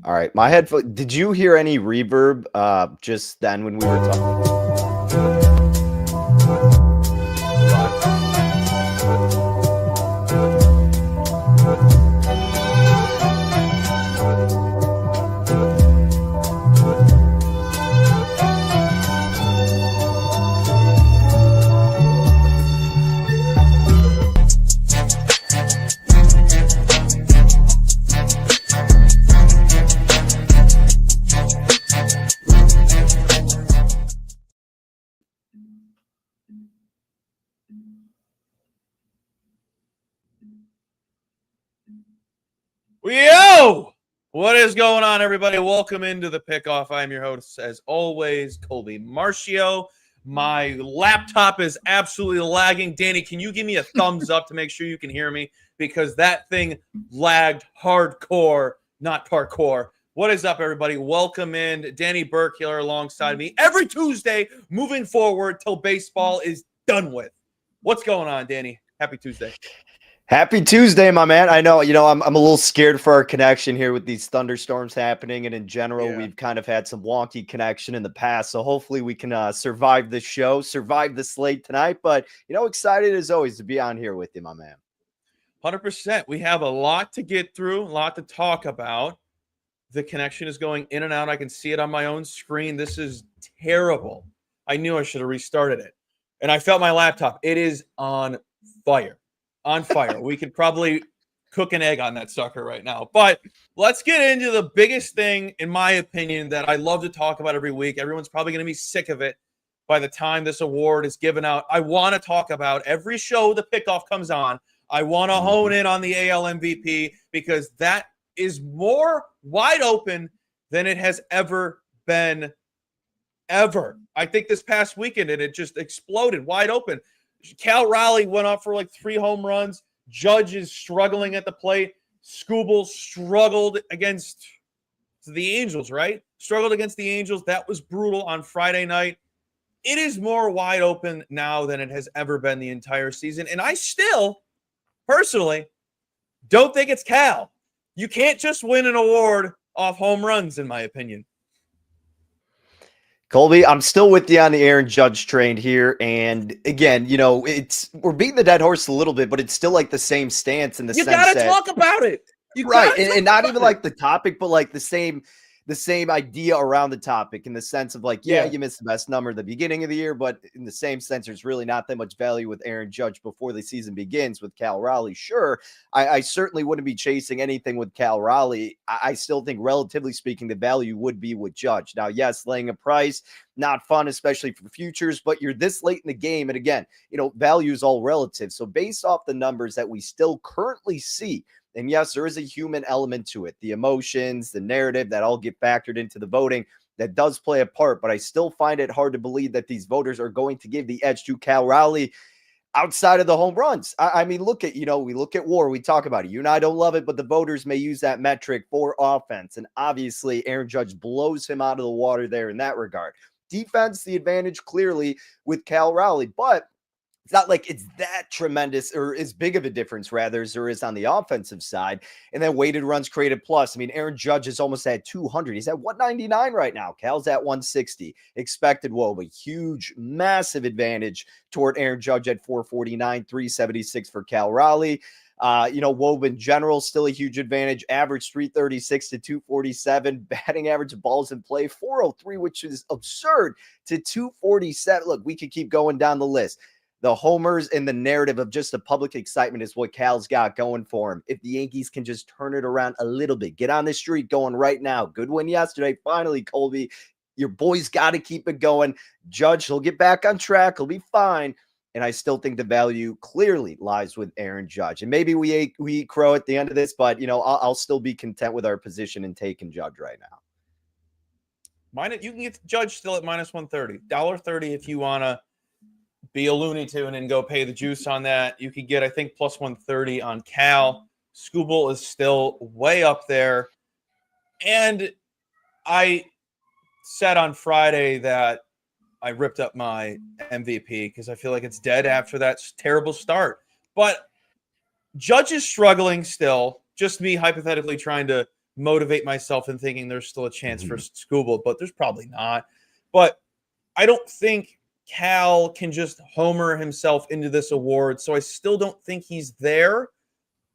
All right, my headphone. Did you hear any reverb just then when we were talking? Yo! What is going on, everybody? Welcome into the Pickoff. I'm your host, as always, Colby Marcio. My laptop is absolutely lagging. Danny, can you give me a thumbs up to make sure you can hear me? Because that thing lagged hardcore, not parkour. What is up, everybody? Welcome in. Danny Burke here alongside me every Tuesday moving forward till baseball is done with. What's going on, Danny? Happy Tuesday. Happy Tuesday, my man. I know, I'm a little scared for our connection here with these thunderstorms happening. And in general, we've kind of had some wonky connection in the past. So hopefully we can survive this show, survive the slate tonight. But, excited as always to be on here with you, my man. 100%. We have a lot to get through, a lot to talk about. The connection is going in and out. I can see it on my own screen. This is terrible. I knew I should have restarted it. And I felt my laptop. It is on fire. On fire. We could probably cook an egg on that sucker right now. But let's get into the biggest thing, in my opinion, that I love to talk about every week. Everyone's probably going to be sick of it by the time this award is given out. I want to talk about every show the Pickoff comes on. I want to hone in on the AL MVP because that is more wide open than it has ever been, ever. I think this past weekend it just exploded wide open. Cal Raleigh went up for like 3 home runs. Judge is struggling at the plate. Skubal struggled against the Angels, right? Struggled against the Angels. That was brutal on Friday night. It is more wide open now than it has ever been the entire season. And I still, personally, don't think it's Cal. You can't just win an award off home runs, in my opinion. Colby, I'm still with you on the Aaron Judge train here. And again, we're beating the dead horse a little bit, but it's still like the same stance in the sense that... You got to talk about it. Right. And not even like the topic, but like the same idea around the topic in the sense of like, you missed the best number at the beginning of the year, but in the same sense, there's really not that much value with Aaron Judge before the season begins with Cal Raleigh. Sure, I certainly wouldn't be chasing anything with Cal Raleigh. I still think, relatively speaking, the value would be with Judge. Now, yes, laying a price, not fun, especially for futures, but you're this late in the game. And again, value is all relative. So based off the numbers that we still currently see, and yes, there is a human element to it. The emotions, the narrative, that all get factored into the voting. That does play a part, but I still find it hard to believe that these voters are going to give the edge to Cal Raleigh outside of the home runs. I mean, look at, we look at WAR, we talk about it. You and I don't love it, but the voters may use that metric for offense. And obviously, Aaron Judge blows him out of the water there in that regard. Defense, the advantage clearly with Cal Raleigh, but it's not like it's that tremendous or as big of a difference, rather, as there is on the offensive side. And then weighted runs created plus. I mean, Aaron Judge is almost at 200. He's at 199 right now. Cal's at 160. Expected WOBA, a huge, massive advantage toward Aaron Judge at 449, 376 for Cal Raleigh. WOBA in general, still a huge advantage. Average 336 to 247. Batting average of balls in play, 403, which is absurd, to 247. Look, we could keep going down the list. The homers and the narrative of just the public excitement is what Cal's got going for him. If the Yankees can just turn it around a little bit, get on the streak going right now. Good win yesterday. Finally, Colby, your boy's got to keep it going. Judge, he'll get back on track. He'll be fine. And I still think the value clearly lies with Aaron Judge. And maybe we eat crow at the end of this, but, I'll still be content with our position and taking Judge right now. You can get Judge still at minus 130. $1.30 if you want to be a Looney Tune and go pay the juice on that. You could get, I think, plus 130 on Cal. Skubal is still way up there. And I said on Friday that I ripped up my MVP because I feel like it's dead after that terrible start. But Judge is struggling still. Just me hypothetically trying to motivate myself in thinking there's still a chance for Skubal, but there's probably not. But I don't think Cal can just homer himself into this award, so I still don't think he's there.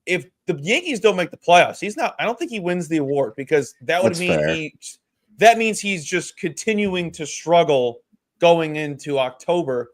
If the Yankees don't make the playoffs, he's not. I don't think he wins the award, because that would mean that means he's just continuing to struggle going into October,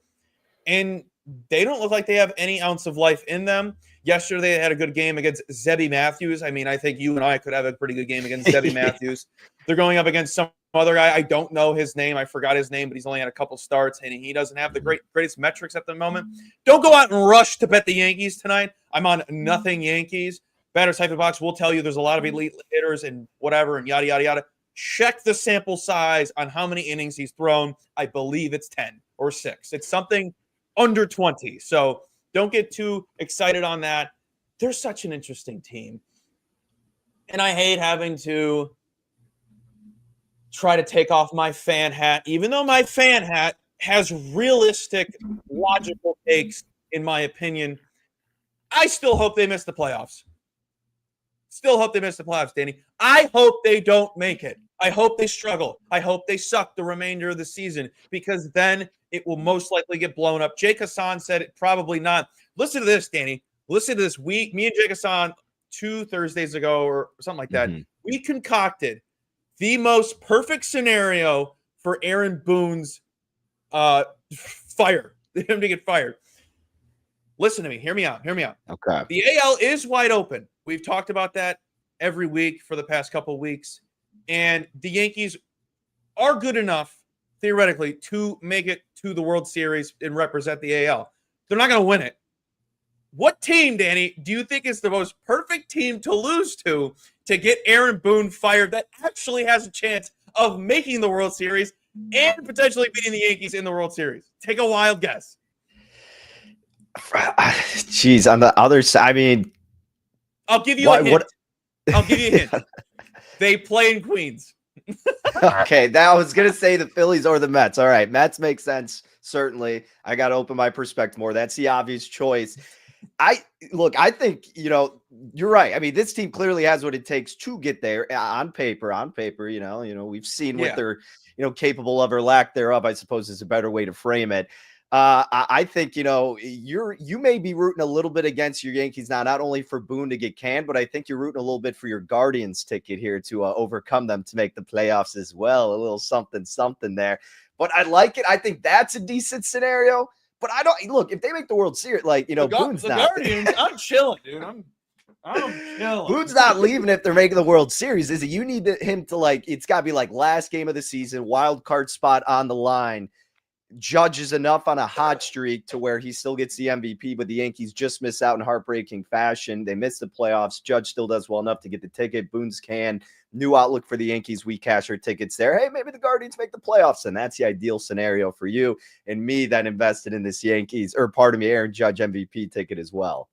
and they don't look like they have any ounce of life in them. Yesterday, they had a good game against Zebby Matthews. I mean, I think you and I could have a pretty good game against Zebby Matthews. They're going up against some other guy. I don't know his name. I forgot his name, but he's only had a couple starts, and he doesn't have the greatest metrics at the moment. Don't go out and rush to bet the Yankees tonight. I'm on nothing Yankees. Batters Hype Box will tell you there's a lot of elite hitters and whatever and yada, yada, yada. Check the sample size on how many innings he's thrown. I believe it's 10 or 6. It's something under 20. So don't get too excited on that. They're such an interesting team. And I hate having to try to take off my fan hat, even though my fan hat has realistic, logical takes, in my opinion. I still hope they miss the playoffs. Still hope they miss the playoffs, Danny. I hope they don't make it. I hope they struggle. I hope they suck the remainder of the season, because then it will most likely get blown up. Jake Hassan said it, probably not. Listen to this, Danny. Listen to this. Me and Jake Hassan 2 Thursdays ago or something like that, we concocted the most perfect scenario for Aaron Boone's fire, him to get fired. Listen to me. Hear me out. Okay. The AL is wide open. We've talked about that every week for the past couple of weeks. And the Yankees are good enough, theoretically, to make it to the World Series and represent the AL. They're not going to win it. What team, Danny, do you think is the most perfect team to lose to get Aaron Boone fired that actually has a chance of making the World Series and potentially beating the Yankees in the World Series? Take a wild guess. Jeez, on the other side, I mean, I'll give you a hint. I'll give you a hint. They play in Queens. Okay, that I was gonna say the Phillies or the Mets. All right, Mets make sense. Certainly, I got to open my perspective more. That's the obvious choice. I think you're right. I mean, this team clearly has what it takes to get there on paper. We've seen what they're capable of, or lack thereof, I suppose, is a better way to frame it. I think, you may be rooting a little bit against your Yankees now, not only for Boone to get canned, but I think you're rooting a little bit for your Guardians ticket here to overcome them to make the playoffs as well. A little something there. But I like it. I think that's a decent scenario. But I don't look, if they make the World Series, Boone's the not. Guardians, I'm chilling, dude. I'm chilling. Boone's not leaving if they're making the World Series. Is it? You need him to it's got to be last game of the season, wild card spot on the line. Judge is enough on a hot streak to where he still gets the MVP, but the Yankees just miss out in heartbreaking fashion. They miss the playoffs. Judge still does well enough to get the ticket. Boone's can. New outlook for the Yankees. We cash our tickets there. Hey, maybe the Guardians make the playoffs, and that's the ideal scenario for you and me that invested in this Aaron Judge MVP ticket as well.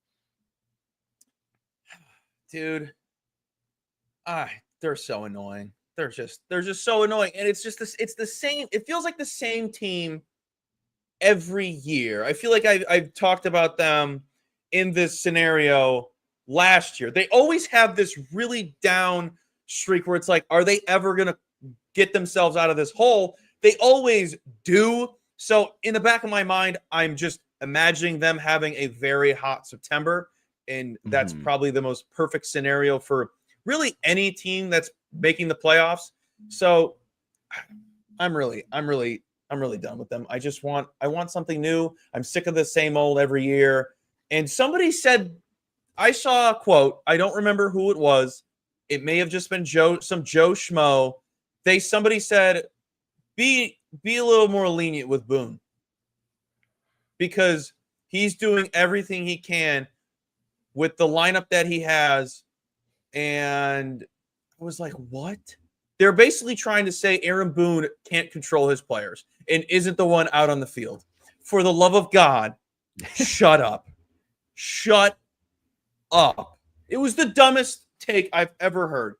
Dude, they're so annoying. They're just so annoying, and it's the same. It feels like the same team every year. I feel like I've talked about them in this scenario last year. They always have this really down streak where it's like, are they ever going to get themselves out of this hole? They always do. So in the back of my mind, I'm just imagining them having a very hot September, and that's probably the most perfect scenario for really any team that's making the playoffs. So I'm really done with them. I want something new. I'm sick of the same old every year. And somebody said, I saw a quote, I don't remember who it was. It may have just been some Joe Schmo. Somebody said, be a little more lenient with Boone, because he's doing everything he can with the lineup that he has. And I was like, what? They're basically trying to say Aaron Boone can't control his players and isn't the one out on the field. For the love of God, shut up. Shut up. It was the dumbest take I've ever heard.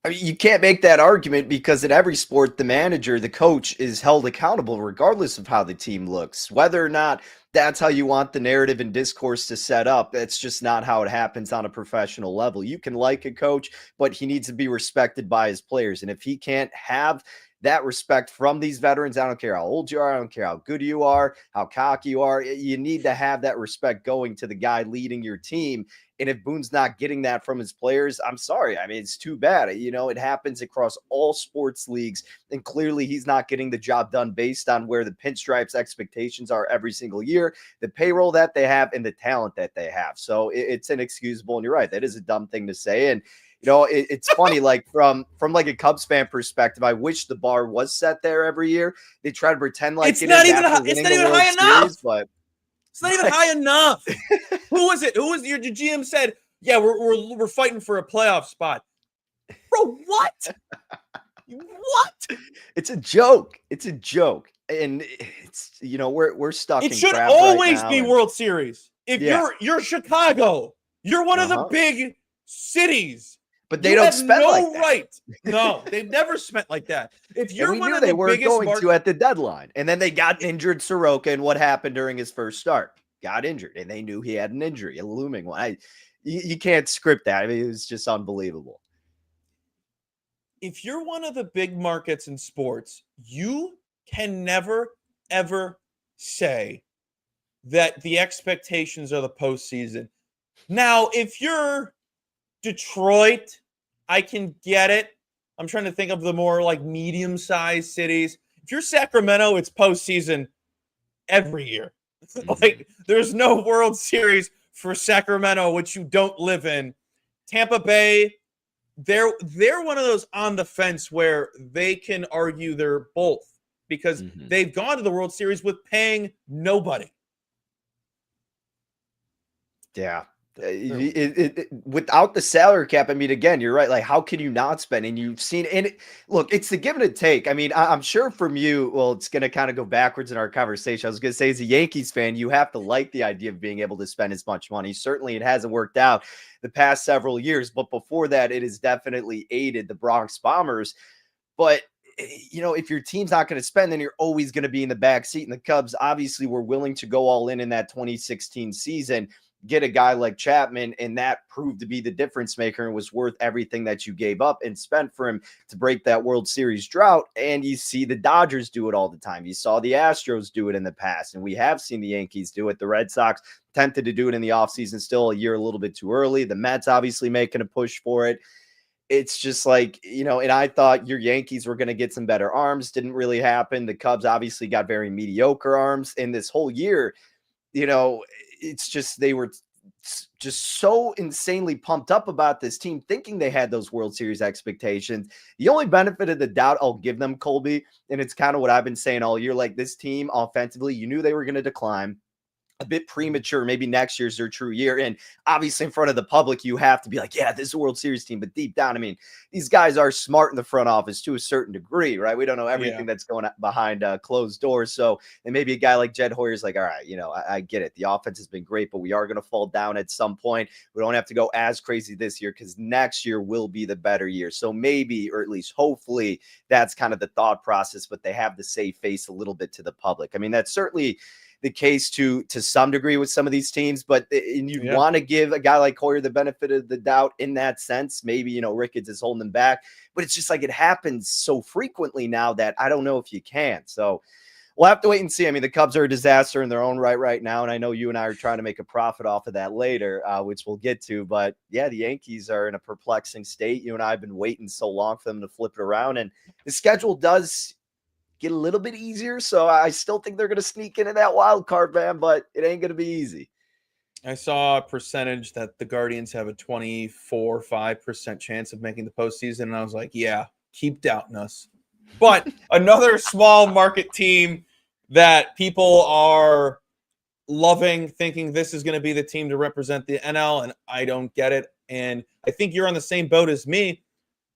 I mean, you can't make that argument, because in every sport, the manager, the coach, is held accountable regardless of how the team looks. Whether or not that's how you want the narrative and discourse to set up. That's just not how it happens on a professional level. You can like a coach, but he needs to be respected by his players. And if he can't have that respect from these veterans, I don't care how old you are, I don't care how good you are, how cocky you are, you need to have that respect going to the guy leading your team. And if Boone's not getting that from his players, I'm sorry. I mean, it's too bad. You know, it happens across all sports leagues. And clearly he's not getting the job done based on where the pinstripes expectations are every single year, the payroll that they have, and the talent that they have. So it's inexcusable. And you're right. That is a dumb thing to say. And, you know, it's funny, like from like a Cubs fan perspective, I wish the bar was set there every year. They try to pretend like it's not even high enough. But it's not even high enough. Who was it? Who was your GM said, yeah, we're fighting for a playoff spot. Bro, what? What? It's a joke. It's a joke. And it's, you know, we're stuck in crap. It should always be World Series. If you're Chicago, you're one of the big cities. But they don't spend like that. Right. No, they've never spent like that. If you're one of the biggest going to at the deadline, and then they got injured Soroka, and what happened during his first start? Got injured, and they knew he had an injury, a looming one. You can't script that. I mean, it was just unbelievable. If you're one of the big markets in sports, you can never, ever say that the expectations are the postseason. Now, if you're Detroit, I can get it. I'm trying to think of the more like medium-sized cities. If you're Sacramento, it's postseason every year. Like, there's no World Series for Sacramento, which you don't live in. Tampa Bay, they're one of those on the fence where they can argue they're both because they've gone to the World Series with paying nobody. Yeah. Without the salary cap, I mean, again, you're right. Like, how can you not spend? And you've seen, and look, it's the give and take. I mean, I'm sure from you, well, it's going to kind of go backwards in our conversation. I was going to say, as a Yankees fan, you have to like the idea of being able to spend as much money. Certainly, it hasn't worked out the past several years, but before that, it has definitely aided the Bronx Bombers. But you know, if your team's not going to spend, then you're always going to be in the back seat. And the Cubs obviously were willing to go all in that 2016 season, get a guy like Chapman, and that proved to be the difference maker and was worth everything that you gave up and spent for him to break that World Series drought. And you see the Dodgers do it all the time. You saw the Astros do it in the past, and we have seen the Yankees do it. The Red Sox tempted to do it in the offseason, still a year a little bit too early. The Mets obviously making a push for it. It's just like, you know, and I thought your Yankees were going to get some better arms. Didn't really happen. The Cubs obviously got very mediocre arms. And this whole year, you know, it's just they were just so insanely pumped up about this team, thinking they had those World Series expectations. The only benefit of the doubt I'll give them, Colby, and it's kind of what I've been saying all year, like this team offensively, you knew they were going to decline. A bit premature. Maybe next year's their true year. And obviously in front of the public, you have to be like, yeah, this is a World Series team. But deep down, I mean, these guys are smart in the front office to a certain degree, right? We don't know everything that's going on behind closed doors. So, and maybe a guy like Jed Hoyer's like, all right, you know, I get it. The offense has been great, but we are going to fall down at some point. We don't have to go as crazy this year because next year will be the better year. So maybe, or at least hopefully, that's kind of the thought process, but they have to save face a little bit to the public. I mean, that's certainly the case to some degree with some of these teams, but you want to give a guy like Hoyer the benefit of the doubt in that sense. Maybe, you know, Ricketts is holding them back, but it's just like it happens so frequently now that I don't know if you can. So we'll have to wait and see. I mean, the Cubs are a disaster in their own right now, and I know you and I are trying to make a profit off of that later, which we'll get to. But yeah, the Yankees are in a perplexing state. You and I have been waiting so long for them to flip it around, and the schedule does get a little bit easier. So I still think they're going to sneak into that wild card, man, but it ain't going to be easy. I saw a percentage that the Guardians have a 5% chance of making the postseason. And I was like, yeah, keep doubting us. But another small market team that people are loving, thinking this is going to be the team to represent the NL. And I don't get it. And I think you're on the same boat as me.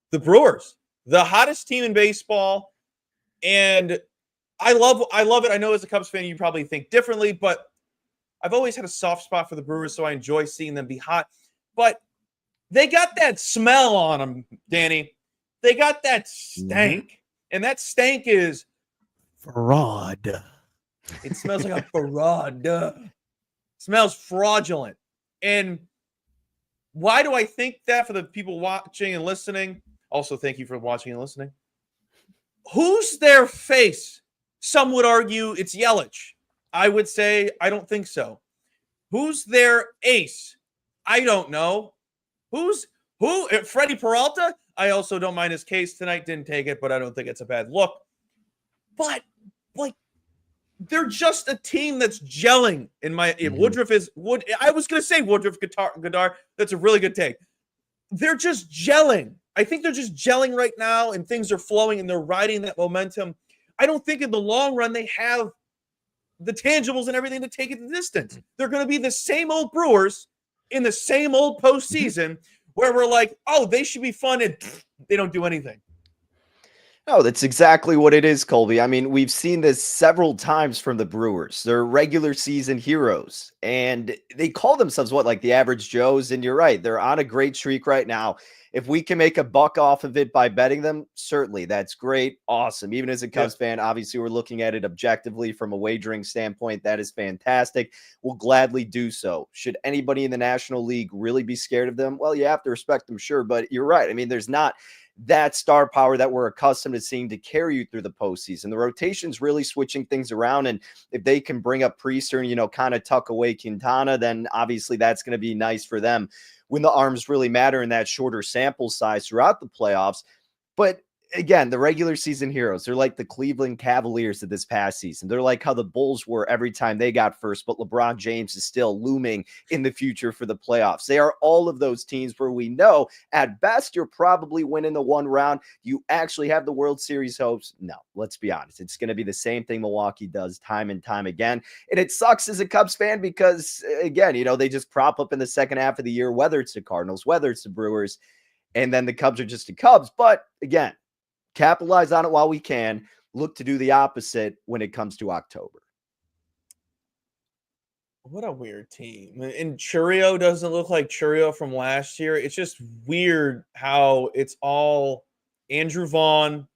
The Brewers, the hottest team in baseball. And I love it. I know as a Cubs fan, you probably think differently, but I've always had a soft spot for the Brewers, so I enjoy seeing them be hot. But they got that smell on them, Danny. They got that stank. And that stank is fraud. It smells like a fraud. Smells fraudulent. And why do I think that for the people watching and listening? Also, thank you for watching and listening. Who's their face? Some would argue it's Yelich. I would say I don't think so. Who's their ace? I don't know. Who? Freddie Peralta? I also don't mind his case tonight. Didn't take it, but I don't think it's a bad look. But they're just a team that's gelling. In my Woodruff is Wood. I was going to say Woodruff Goddard. That's a really good take. They're just gelling. I think they're just gelling right now, and things are flowing, and they're riding that momentum. I don't think in the long run they have the tangibles and everything to take it the distance. They're going to be the same old Brewers in the same old postseason where we're like, oh, they should be fun, and they don't do anything. No, that's exactly what it is, Colby. I mean, we've seen this several times from the Brewers. They're regular season heroes, and they call themselves like the average Joes. And you're right, they're on a great streak right now. If we can make a buck off of it by betting them, certainly that's great. Awesome. Even as a Cubs fan, obviously we're looking at it objectively from a wagering standpoint. That is fantastic. We'll gladly do so. Should anybody in the National League really be scared of them? Well, you have to respect them, sure. But you're right. I mean, there's not that star power that we're accustomed to seeing to carry you through the postseason. The rotation's really switching things around. And if they can bring up Priester and, kind of tuck away Quintana, then obviously that's going to be nice for them when the arms really matter in that shorter sample size throughout the playoffs. But again, the regular season heroes, they're like the Cleveland Cavaliers of this past season. They're like how the Bulls were every time they got first, but LeBron James is still looming in the future for the playoffs. They are all of those teams where we know at best you're probably winning the one round. You actually have the World Series hopes. No, let's be honest. It's going to be the same thing Milwaukee does time and time again. And it sucks as a Cubs fan because, again, they just prop up in the second half of the year, whether it's the Cardinals, whether it's the Brewers, and then the Cubs are just the Cubs. But again, capitalize on it while we can. Look to do the opposite when it comes to October. What a weird team. And Churio doesn't look like Churio from last year. It's just weird how it's all Andrew Vaughn,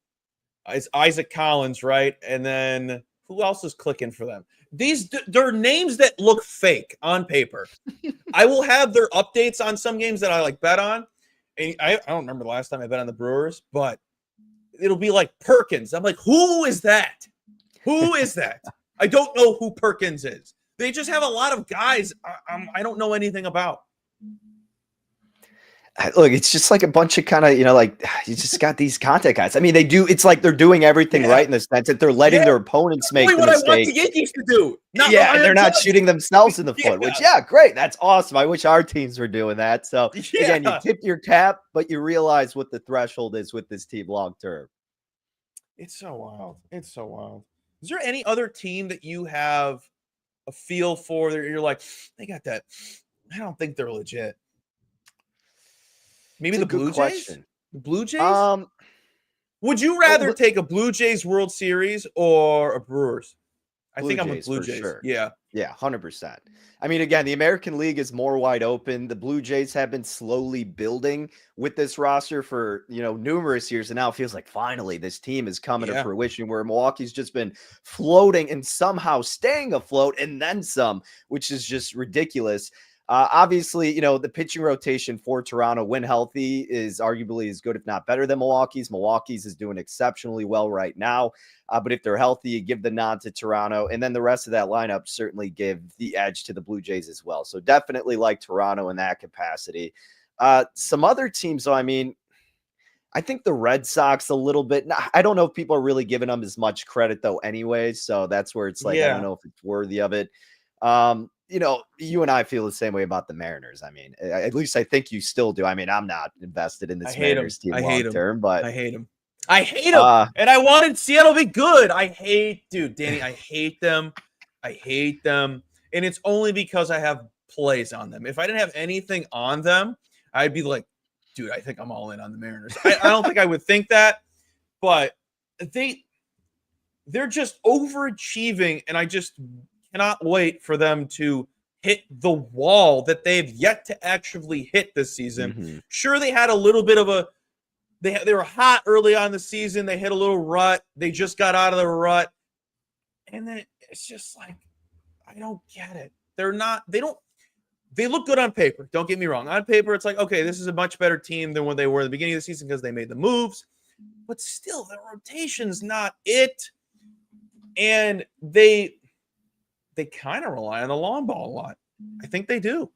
it's Isaac Collins, right? And then who else is clicking for them? They're names that look fake on paper. I will have their updates on some games that I bet on. And I don't remember the last time I bet on the Brewers, but it'll be like Perkins. I'm like, who is that? Who is that? I don't know who Perkins is. They just have a lot of guys I don't know anything about. Look, it's just like a bunch of kind of, you just got these contact guys. I mean, they do. It's like they're doing everything right in the sense that they're letting their opponents make the what mistake. I want the Yankees to do. They're not shooting themselves in the foot, which, great. That's awesome. I wish our teams were doing that. So, again, you tip your cap, but you realize what the threshold is with this team long term. It's so wild. It's so wild. Is there any other team that you have a feel for that you're like, they got that? I don't think they're legit. Maybe the Blue Jays? The Blue Jays? Would you rather take a Blue Jays World Series or a Brewers? I think I'm a Blue Jays. Sure. Yeah, 100%. I mean, again, the American League is more wide open. The Blue Jays have been slowly building with this roster for, numerous years. And now it feels like finally this team is coming to fruition where Milwaukee's just been floating and somehow staying afloat and then some, which is just ridiculous. Obviously, the pitching rotation for Toronto, when healthy, is arguably as good, if not better, than Milwaukee's. Milwaukee's is doing exceptionally well right now. But if they're healthy, you give the nod to Toronto. And then the rest of that lineup certainly give the edge to the Blue Jays as well. So definitely like Toronto in that capacity. Some other teams, though, I mean, I think the Red Sox a little bit. I don't know if people are really giving them as much credit, though, anyway. So that's where it's like, I don't know if it's worthy of it. You and I feel the same way about the Mariners. I mean, at least I think you still do. I mean, I'm not invested in this Mariners team long term, but I hate them. And I wanted Seattle to be good. Danny, I hate them. I hate them. And it's only because I have plays on them. If I didn't have anything on them, I'd be like, dude, I think I'm all in on the Mariners. I don't think I would think that, but they're just overachieving, and I just cannot wait for them to hit the wall that they've yet to actually hit this season. Mm-hmm. Sure, they had a little bit of they were hot early on in the season. They hit a little rut. They just got out of the rut. And then it's just like, I don't get it. They look good on paper. Don't get me wrong. On paper, it's like, okay, this is a much better team than when they were at the beginning of the season because they made the moves. But still, the rotation's not it. And they kind of rely on the long ball a lot. I think they do.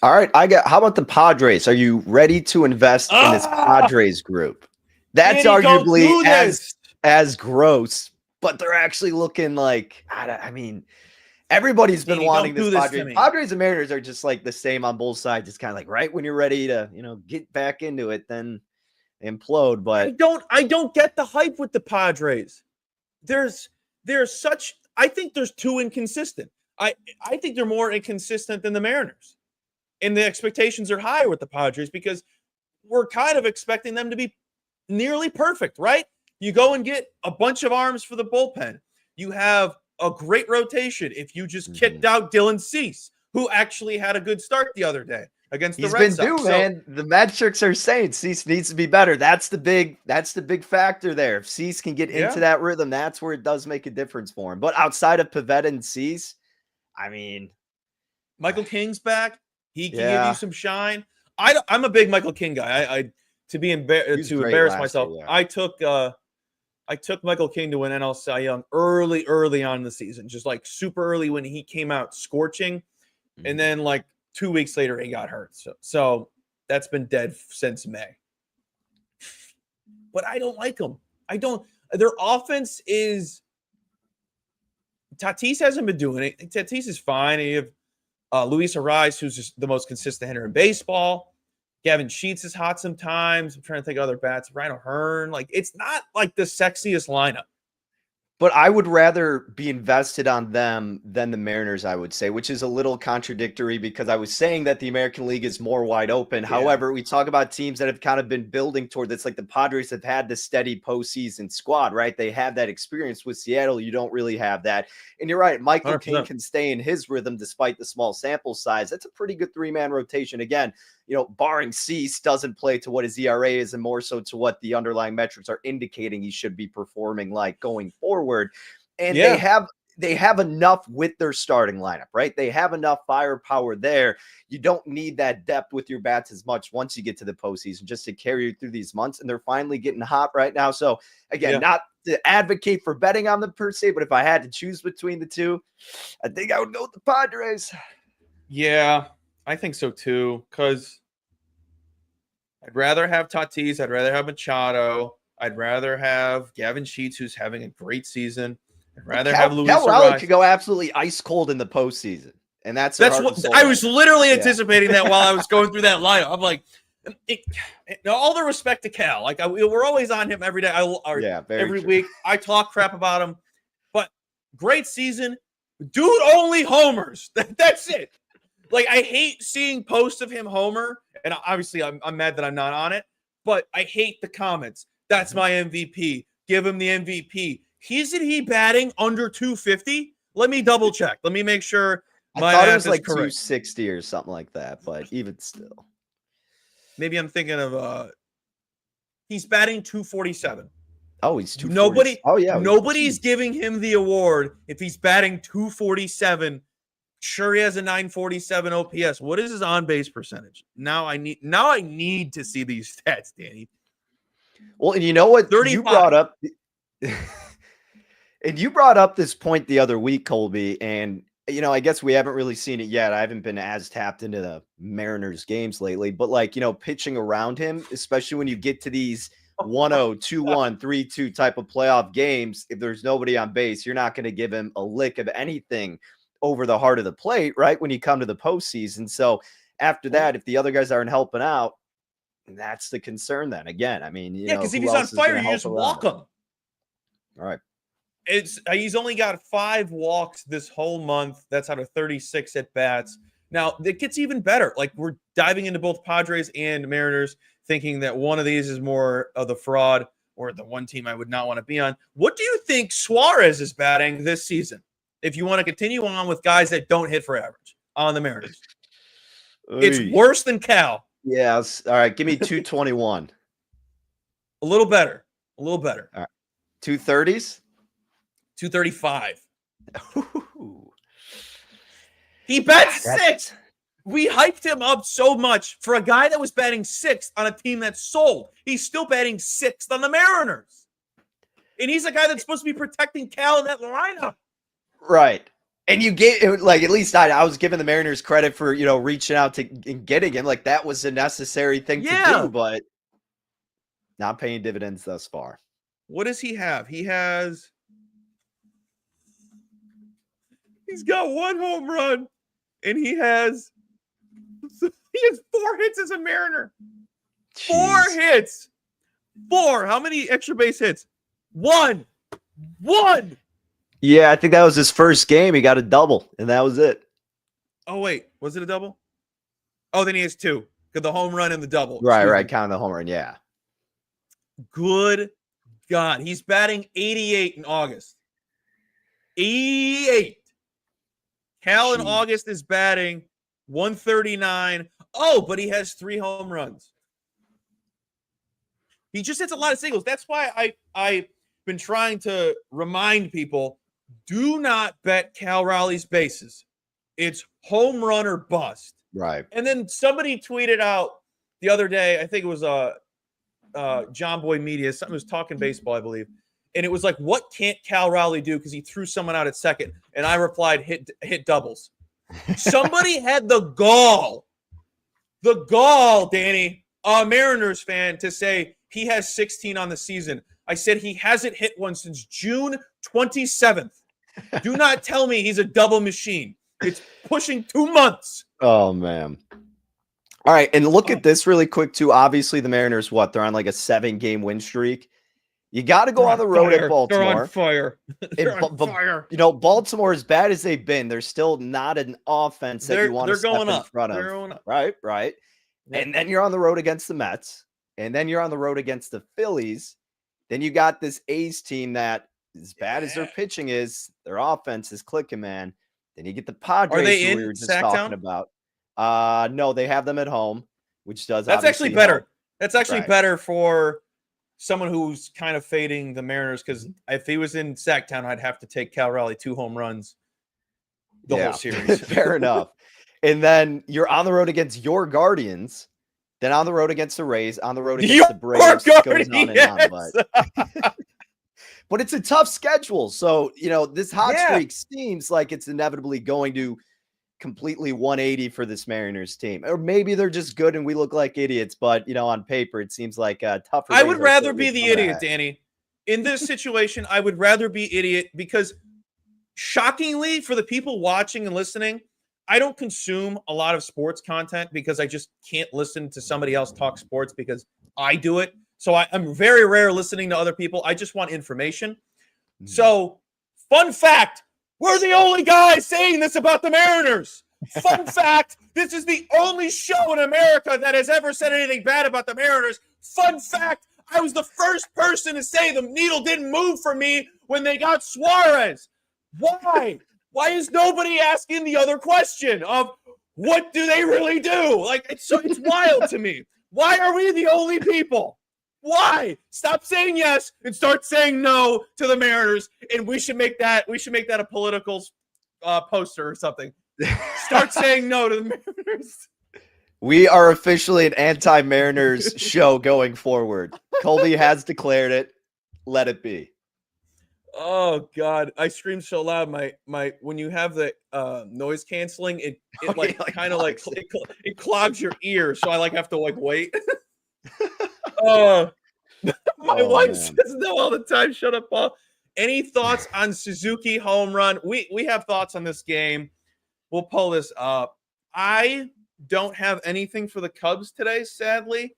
All right. How about the Padres? Are you ready to invest in this Padres group? That's Danny, arguably as gross, but they're actually looking like, I mean, everybody's been wanting this Padres. Padres and Mariners are just like the same on both sides. It's kind of like right when you're ready to, get back into it, then implode. But I don't get the hype with the Padres. There's such, I think there's too inconsistent. I think they're more inconsistent than the Mariners. And the expectations are higher with the Padres because we're kind of expecting them to be nearly perfect, right? You go and get a bunch of arms for the bullpen. You have a great rotation if you just kicked out Dylan Cease, who actually had a good start the other day against the Red Sox. Man. The metrics are saying Cease needs to be better. That's the big factor there. If Cease can get into that rhythm, that's where it does make a difference for him. But outside of Pivetta and Cease, I mean, Michael King's back. He can give you some shine. I'm a big Michael King guy. To embarrass myself, year, I took Michael King to win NL Cy Young early on in the season, just like super early when he came out scorching, and then like 2 weeks later he got hurt. So that's been dead since May. But I don't like them. Their offense is. Tatis hasn't been doing it. Tatis is fine. You have Luis Ariz, who's just the most consistent hitter in baseball. Gavin Sheets is hot sometimes. I'm trying to think of other bats. Ryan O'Hearn. Like, it's not like the sexiest lineup. But I would rather be invested on them than the Mariners, I would say, which is a little contradictory because I was saying that the American League is more wide open. Yeah. However, we talk about teams that have kind of been building toward this. Like the Padres have had the steady postseason squad, right? They have that experience. With Seattle, you don't really have that. And you're right. Michael 100%. King can stay in his rhythm despite the small sample size. That's a pretty good 3-man rotation. Again, barring Cease, doesn't play to what his ERA is and more so to what the underlying metrics are indicating he should be performing like going forward. And they have enough with their starting lineup, right? They have enough firepower there. You don't need that depth with your bats as much once you get to the postseason just to carry you through these months. And they're finally getting hot right now. So again, not to advocate for betting on them per se, but if I had to choose between the two, I think I would go with the Padres. Yeah, I think so too, because I'd rather have Tatis. I'd rather have Machado. I'd rather have Gavin Sheets, who's having a great season. I'd rather have Luis Ariz. Could go absolutely ice cold in the postseason, and that's what I was literally anticipating that while I was going through that lineup. I'm like, all the respect to Cal. Like we're always on him every day. Every week. I talk crap about him, but great season, dude. Only homers. That's it. Like, I hate seeing posts of him homer, and obviously I'm mad that I'm not on it, but I hate the comments. That's my MVP. Give him the MVP. Isn't he batting under 250? Let me double check. Let me make sure my math is like correct. 260 or something like that, but even still. Maybe I'm thinking of he's batting 247. Oh, he's 240. Nobody's giving him the award if he's batting 247. Sure, he has a 947 OPS. What is his on-base percentage? Now I need to see these stats, Danny. Well, and you know what 35. You brought up, and you brought up this point the other week, Colby, and I guess we haven't really seen it yet. I haven't been as tapped into the Mariners games lately, but pitching around him, especially when you get to these 1-0, 2-1, 3-2 type of playoff games, if there's nobody on base, you're not going to give him a lick of anything over the heart of the plate, right? When you come to the postseason. So after that, if the other guys aren't helping out, that's the concern then. Again, I mean, because if he's on fire, you just walk him. All right. He's only got 5 walks this whole month. That's out of 36 at bats. Now it gets even better. Like, we're diving into both Padres and Mariners, thinking that one of these is more of the fraud or the one team I would not want to be on. What do you think Suarez is batting this season? If you want to continue on with guys that don't hit for average on the Mariners, it's worse than Cal. Yes. All right. Give me 221. A little better. All right. 230s? 235. Ooh. He bet 6. We hyped him up so much for a guy that was batting 6th on a team that sold. He's still batting 6th on the Mariners. And he's a guy that's supposed to be protecting Cal in that lineup. Right. And you gave, like, at least I was giving the Mariners credit for, reaching out to and getting him. Like, that was a necessary thing to do, but not paying dividends thus far. What does he have? He's got 1 home run, and he has 4 hits as a Mariner. Jeez. 4 hits. 4. How many extra base hits? 1. Yeah, I think that was his first game. He got a double, and that was it. Oh, wait. Was it a double? Oh, then he has 2. Because the home run and the double. Right. Counting the home run, yeah. Good God. He's batting 88 in August. 88. Cal in August is batting 139. Oh, but he has 3 home runs. He just hits a lot of singles. That's why I've been trying to remind people, do not bet Cal Raleigh's bases. It's home run or bust. Right. And then somebody tweeted out the other day, I think it was John Boy Media, something was talking baseball, I believe. And it was like, what can't Cal Raleigh do? Because he threw someone out at second. And I replied, hit doubles. Somebody had the gall, Danny, a Mariners fan, to say he has 16 on the season. I said he hasn't hit one since June 27th. Do not tell me he's a double machine. It's pushing 2 months. Oh, man. All right, and look at this really quick, too. Obviously, the Mariners, they're on like a 7-game win streak. You got to go on the road at Baltimore. They're on fire. They're on fire. Baltimore, as bad as they've been, they're still not an offense that you want to step in front of. They're going up. Right. And then you're on the road against the Mets. And then you're on the road against the Phillies. Then you got this A's team that, as bad as their pitching is, their offense is clicking, man. Then you get the Padres, Are they who in we were just Sacktown? talking about. No, they have them at home, which does. That's actually better. Help. That's actually better for someone who's kind of fading the Mariners, because if he was in Sacktown, I'd have to take Cal Raleigh 2 home runs the whole series. Fair enough. And then you're on the road against your Guardians, then on the road against the Rays, on the road against the Braves. Goes on and on, but it's a tough schedule. So, this hot streak seems like it's inevitably going to completely 180 for this Mariners team. Or maybe they're just good and we look like idiots, but, on paper, it seems like tougher. I would rather be the idiot, Danny. In this situation, I would rather be idiot, because shockingly, for the people watching and listening, I don't consume a lot of sports content because I just can't listen to somebody else talk sports because I do it. So I'm very rare listening to other people. I just want information. So, fun fact, we're the only guys saying this about the Mariners. Fun fact, this is the only show in America that has ever said anything bad about the Mariners. Fun fact, I was the first person to say the needle didn't move for me when they got Suarez. Why? Why is nobody asking the other question of what do they really do? Like, it's wild to me. Why are we the only people? Why? Stop saying yes and start saying no to the Mariners. And we should make that a political poster or something. Start saying no to the Mariners. We are officially an anti-Mariners show going forward. Colby has declared it. Let it be. Oh God! I screamed so loud. My when you have the noise canceling, it clogs your ear. So I have to wait. My wife says no all the time. Shut up, Paul. Any thoughts on Suzuki home run? We have thoughts on this game. We'll pull this up. I don't have anything for the Cubs today, sadly.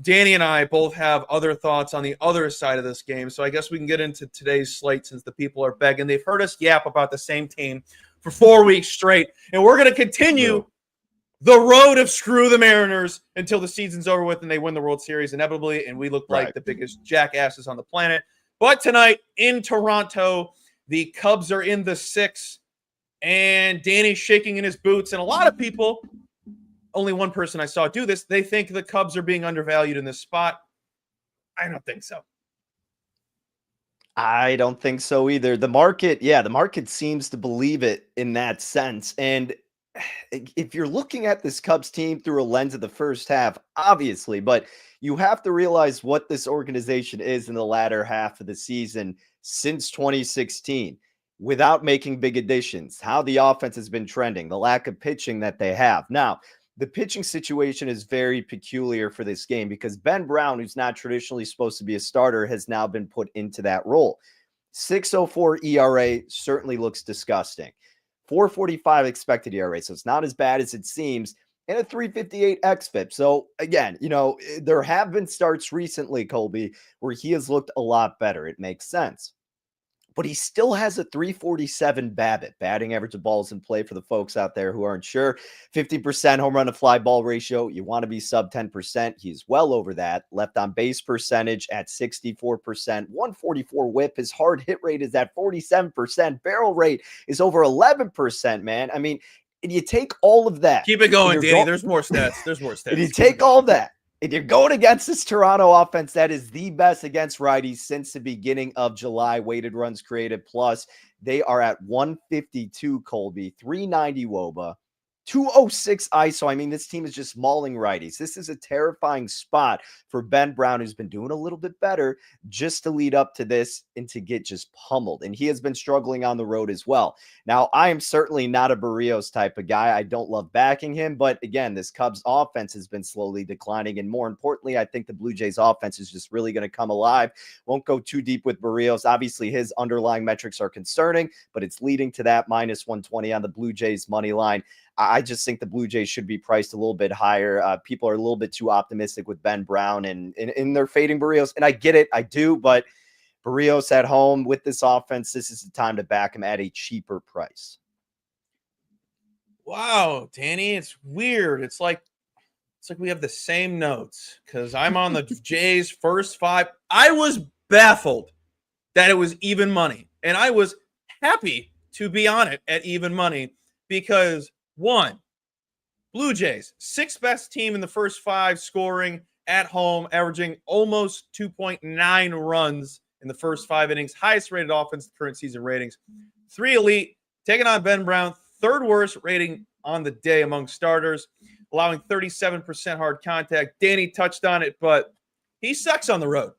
Danny and I both have other thoughts on the other side of this game. So I guess we can get into today's slate since the people are begging. They've heard us yap about the same team for 4 weeks straight. And we're going to continue the road of screw the Mariners until the season's over with and they win the World Series inevitably. And we look like the biggest jackasses on the planet. But tonight in Toronto, the Cubs are in the 6th. And Danny's shaking in his boots. And a lot of people, only one person I saw do this, they think the Cubs are being undervalued in this spot. I don't think so. I don't think so either. The market seems to believe it in that sense. And if you're looking at this Cubs team through a lens of the first half, obviously, but you have to realize what this organization is in the latter half of the season since 2016 without making big additions, how the offense has been trending, the lack of pitching that they have. Now, the pitching situation is very peculiar for this game because Ben Brown, who's not traditionally supposed to be a starter, has now been put into that role. 6.04 ERA certainly looks disgusting. 4.45 expected ERA, so it's not as bad as it seems, and a 3.58 xFIP. So again, there have been starts recently, Colby, where he has looked a lot better. It makes sense. But he still has a 347 BABIP, batting average of balls in play for the folks out there who aren't sure. 50% home run to fly ball ratio. You want to be sub 10%. He's well over that. Left on base percentage at 64%. 144 whip. His hard hit rate is at 47%. Barrel rate is over 11%, man. I mean, and you take all of that. Keep it going, Danny. There's more stats. There's more stats. And you take all that. And you're going against this Toronto offense that is the best against righties since the beginning of July. Weighted runs created plus. They are at 152, Colby, 390 WOBA, 206 ISO. I mean, this team is just mauling righties. This is a terrifying spot for Ben Brown, who's been doing a little bit better just to lead up to this and to get just pummeled. And he has been struggling on the road as well. Now, I am certainly not a Barrios type of guy. I don't love backing him. But again, this Cubs offense has been slowly declining. And more importantly, I think the Blue Jays offense is just really going to come alive. Won't go too deep with Barrios. Obviously, his underlying metrics are concerning, but it's leading to that minus 120 on the Blue Jays money line. I just think the Blue Jays should be priced a little bit higher. People are a little bit too optimistic with Ben Brown and they're fading Barrios. And I get it. I do. But Barrios at home with this offense, this is the time to back him at a cheaper price. Wow, Danny, it's weird. It's like we have the same notes because I'm on the Jays first five. I was baffled that it was even money. And I was happy to be on it at even money because one, Blue Jays, sixth best team in the first five scoring at home, averaging almost 2.9 runs in the first 5 innings, highest rated offense in current season ratings. 3 elite, taking on Ben Brown, third worst rating on the day among starters, allowing 37% hard contact. Danny touched on it, but he sucks on the road.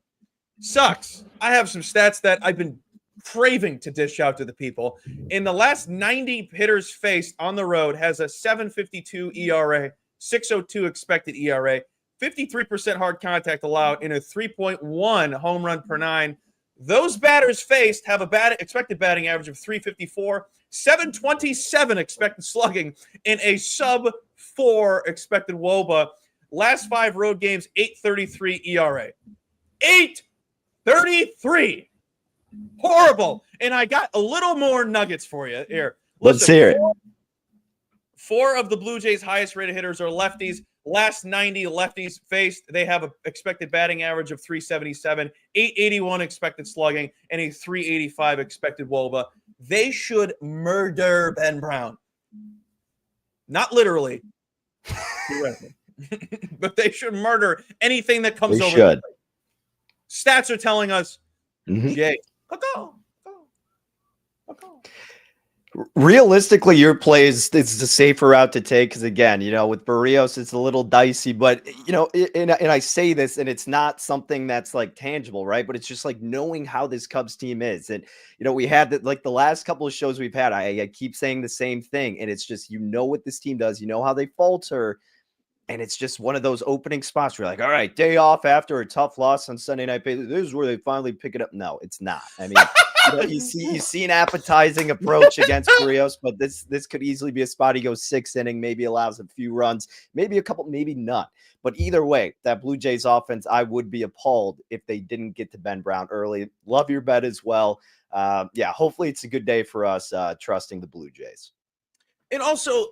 Sucks. I have some stats that I've been craving to dish out to the people. In the last 90 hitters faced on the road has a 7.52 ERA, 6.02 expected ERA, 53% hard contact allowed, in a 3.1 home run per 9. Those batters faced have a expected batting average of 354, 727 expected slugging, and a sub-4 expected WOBA. Last 5 road games, 8.33 ERA. 8.33. Horrible. And I got a little more nuggets for you here. Let's hear it. 4 of the Blue Jays' highest rated hitters are lefties. Last 90 lefties faced, they have an expected batting average of 377, 881 expected slugging, and a 385 expected WOBA. They should murder Ben Brown. Not literally, but they should murder anything that comes over. Should. Stats are telling us, Jay. Realistically, your play is the safer route to take because, again, with Barrios, it's a little dicey. But, and I say this, and it's not something that's like tangible, right? But it's just like knowing how this Cubs team is. And, we had that, like the last couple of shows we've had, I keep saying the same thing. And it's just, what this team does, how they falter. And it's just one of those opening spots where you're like, all right, day off after a tough loss on Sunday Night Baseball. This is where they finally pick it up. No, it's not. I mean, you see an appetizing approach against Barrios, but this could easily be a spot. He goes 6th inning, maybe allows a few runs, maybe a couple, maybe none. But either way, that Blue Jays offense, I would be appalled if they didn't get to Ben Brown early. Love your bet as well. Hopefully it's a good day for us trusting the Blue Jays. And also,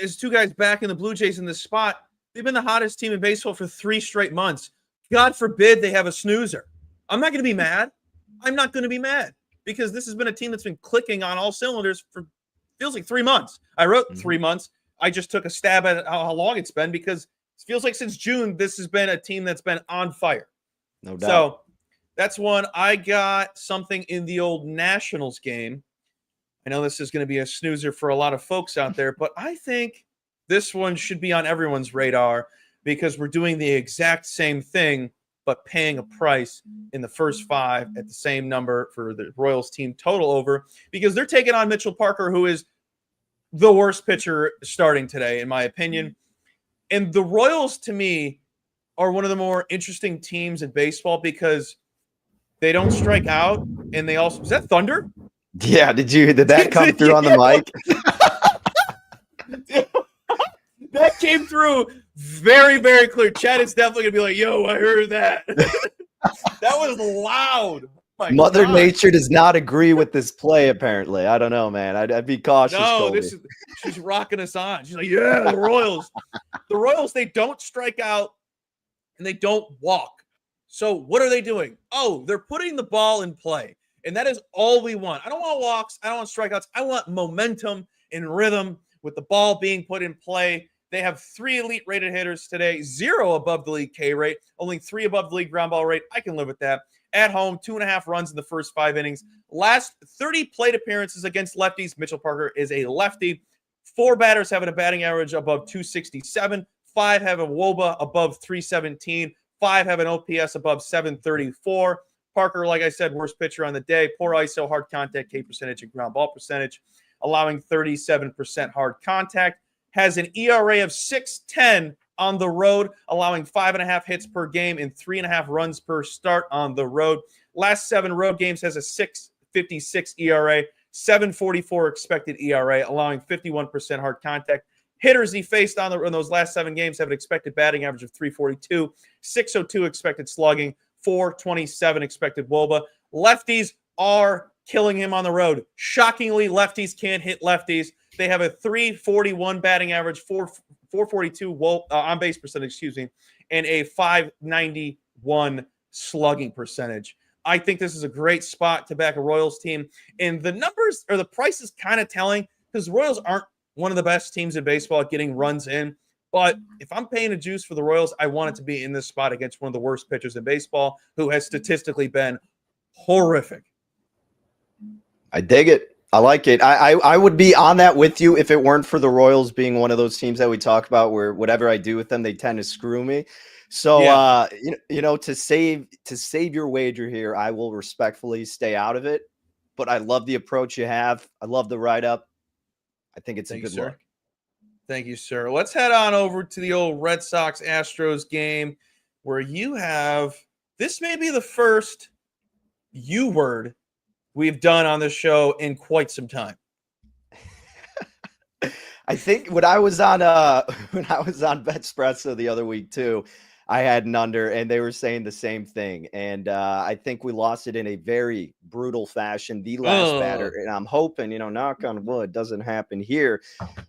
as 2 guys back in the Blue Jays in this spot, they've been the hottest team in baseball for 3 straight months. God forbid they have a snoozer. I'm not going to be mad. I'm not going to be mad because this has been a team that's been clicking on all cylinders for feels like 3 months. I wrote 3 months. I just took a stab at how long it's been because it feels like since June, this has been a team that's been on fire. No doubt. So That's one. I got something in the old Nationals game. I know this is going to be a snoozer for a lot of folks out there, but I think this one should be on everyone's radar because we're doing the exact same thing, but paying a price in the first 5 at the same number for the Royals team total over, because they're taking on Mitchell Parker, who is the worst pitcher starting today, in my opinion. And the Royals, to me, are one of the more interesting teams in baseball because they don't strike out, and they also – is that thunder? Yeah, did that come through on the mic? That came through very, very clear. Chad is definitely going to be like, yo, I heard that. That was loud. Oh Mother Nature does not agree with this play, apparently. I don't know, man. I'd be cautious. No, she's rocking us on. She's like, yeah, the Royals. The Royals, they don't strike out and they don't walk. So what are they doing? Oh, they're putting the ball in play. And that is all we want. I don't want walks. I don't want strikeouts. I want momentum and rhythm with the ball being put in play. They have 3 elite rated hitters today, 0 above the league K rate, only 3 above the league ground ball rate. I can live with that. At home, 2.5 runs in the first 5 innings. Last 30 plate appearances against lefties. Mitchell Parker is a lefty. 4 batters having a batting average above 267. 5 have a WOBA above 317. 5 have an OPS above 734. Parker, like I said, worst pitcher on the day. Poor ISO, hard contact, K percentage, and ground ball percentage, allowing 37% hard contact. Has an ERA of 6.10 on the road, allowing 5.5 hits per game and 3.5 runs per start on the road. Last 7 road games has a 6.56 ERA, 7.44 expected ERA, allowing 51% hard contact. Hitters he faced in those last 7 games have an expected batting average of 342, 602 expected slugging, 427 expected WOBA. Lefties are killing him on the road. Shockingly, lefties can't hit lefties. They have a 341 batting average, 442 on base percentage, and a 591 slugging percentage. I think this is a great spot to back a Royals team. And the numbers or the price is kind of telling because Royals aren't one of the best teams in baseball at getting runs in. But if I'm paying a juice for the Royals, I want it to be in this spot against one of the worst pitchers in baseball who has statistically been horrific. I dig it. I like it. I would be on that with you if it weren't for the Royals being one of those teams that we talk about where whatever I do with them, they tend to screw me. So, Yeah. To save your wager here, I will respectfully stay out of it. But I love the approach you have. I love the write-up. I think it's a good look. Thank you, sir. Let's head on over to the old Red Sox-Astros game where you have – this may be the first U word we've done on this show in quite some time. I think when I was on Betspresso the other week too, I had an under and they were saying the same thing. And I think we lost it in a very brutal fashion, the last batter. And I'm hoping, knock on wood, doesn't happen here.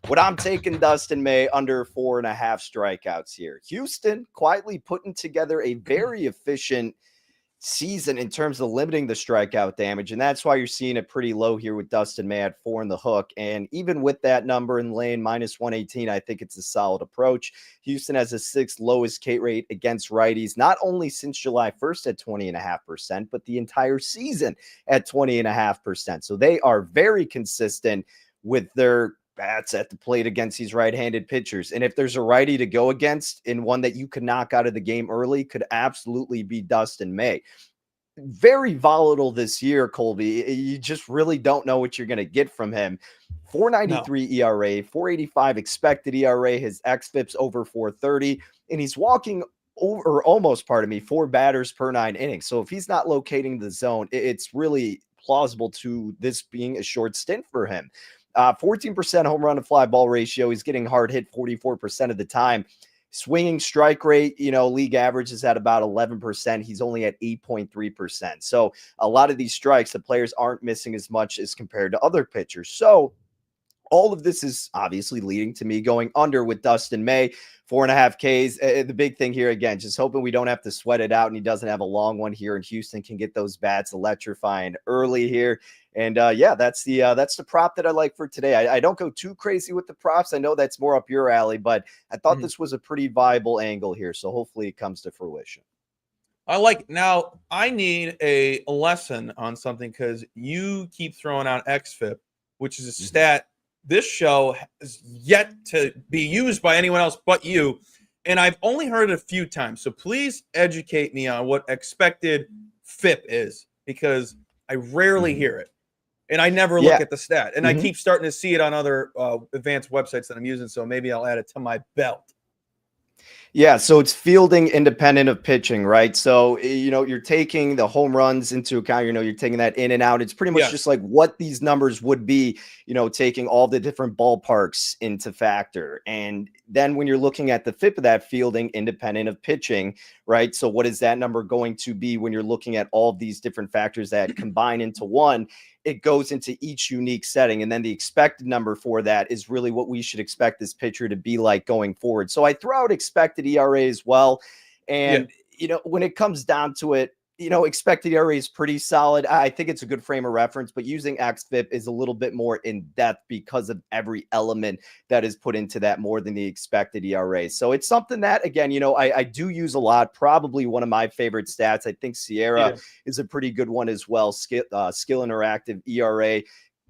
What I'm taking Dustin May under 4.5 strikeouts here. Houston quietly putting together a very efficient season in terms of limiting the strikeout damage. And that's why you're seeing it pretty low here with Dustin May at 4 in the hook. And even with that number in lane -118, I think it's a solid approach. Houston has a 6th lowest K rate against righties, not only since July 1st at 20.5%, but the entire season at 20.5%. So they are very consistent with their bats at the plate against these right-handed pitchers. And if there's a righty to go against and one that you could knock out of the game early, could absolutely be Dustin May. Very volatile this year, Colby. You just really don't know what you're going to get from him. 4.93 ERA, 4.85 expected ERA, his xFIP's over 4.30, and he's walking over almost, 4 batters per 9 innings. So if he's not locating the zone, it's really plausible to this being a short stint for him. 14% home run to fly ball ratio. He's getting hard hit 44% of the time. Swinging strike rate, league average is at about 11%. He's only at 8.3%. So a lot of these strikes, the players aren't missing as much as compared to other pitchers. So all of this is obviously leading to me going under with Dustin May, 4.5 Ks. The big thing here, again, just hoping we don't have to sweat it out and he doesn't have a long one here and Houston can get those bats electrifying early here. And that's the prop that I like for today. I don't go too crazy with the props. I know that's more up your alley, but I thought this was a pretty viable angle here. So hopefully it comes to fruition. Now I need a lesson on something because you keep throwing out XFIP, which is a stat this show has yet to be used by anyone else but you. And I've only heard it a few times. So please educate me on what expected FIP is, because I rarely hear it. And I never look at the stat. And I keep starting to see it on other advanced websites that I'm using. So maybe I'll add it to my belt. Yeah, so it's fielding independent of pitching, right? So, you're taking the home runs into account, you're taking that in and out. It's pretty much just like what these numbers would be, taking all the different ballparks into factor. And then when you're looking at the FIP of that, fielding independent of pitching, right? So what is that number going to be when you're looking at all of these different factors that combine into one? It goes into each unique setting. And then the expected number for that is really what we should expect this pitcher to be like going forward. So I throw out expected ERA as well. And, when it comes down to it, expected ERA is pretty solid. I think it's a good frame of reference, but using xFIP is a little bit more in depth because of every element that is put into that more than the expected ERA. So it's something that, again, I do use a lot. Probably one of my favorite stats. I think Sierra is a pretty good one as well. Skill Interactive ERA,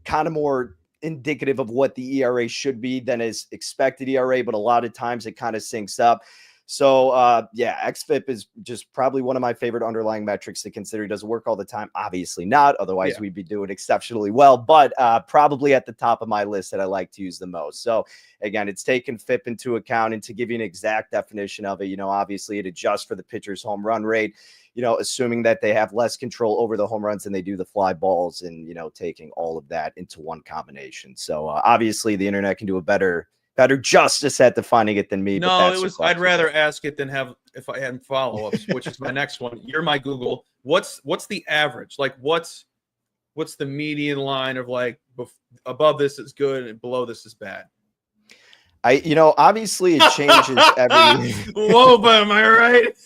kind of more indicative of what the ERA should be than is expected ERA, but a lot of times it kind of syncs up. So, xFIP is just probably one of my favorite underlying metrics to consider. It doesn't work all the time. Obviously not. Otherwise, we'd be doing exceptionally well. But probably at the top of my list that I like to use the most. So, again, it's taken FIP into account. And to give you an exact definition of it, obviously it adjusts for the pitcher's home run rate, assuming that they have less control over the home runs than they do the fly balls, and, taking all of that into one combination. So, obviously, the internet can do a better justice at defining it than me. No, it was. I'd rather ask it than have if I had follow-ups, which is my next one. You're my Google. What's the average? Like, what's the median line of like above this is good and below this is bad? Obviously it changes every. Whoa, but am I right?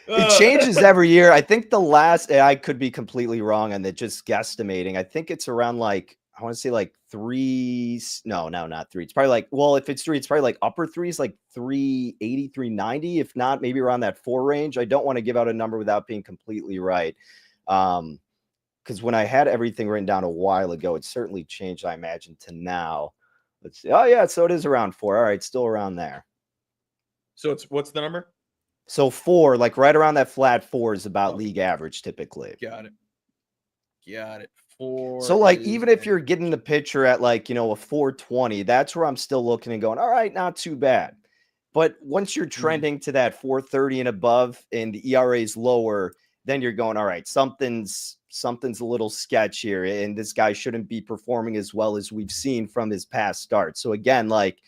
It changes every year. I think the last, I could be completely wrong on that, just guesstimating. I think it's around like, I want to say like threes. No, not three. It's probably like, well, if it's three, it's probably like upper threes, like 380, 390. If not, maybe around that 4 range. I don't want to give out a number without being completely right. Because when I had everything written down a while ago, it certainly changed, I imagine, to now. Let's see. Oh, yeah. So it is around 4. All right. Still around there. So what's the number? So 4, like right around that flat 4 is about league average typically. Got it. 4. So like even if you're getting the pitcher at like, a 420, that's where I'm still looking and going, all right, not too bad. But once you're trending to that 430 and above and the ERA is lower, then you're going, all right, something's a little sketch here, and this guy shouldn't be performing as well as we've seen from his past starts. So again, like,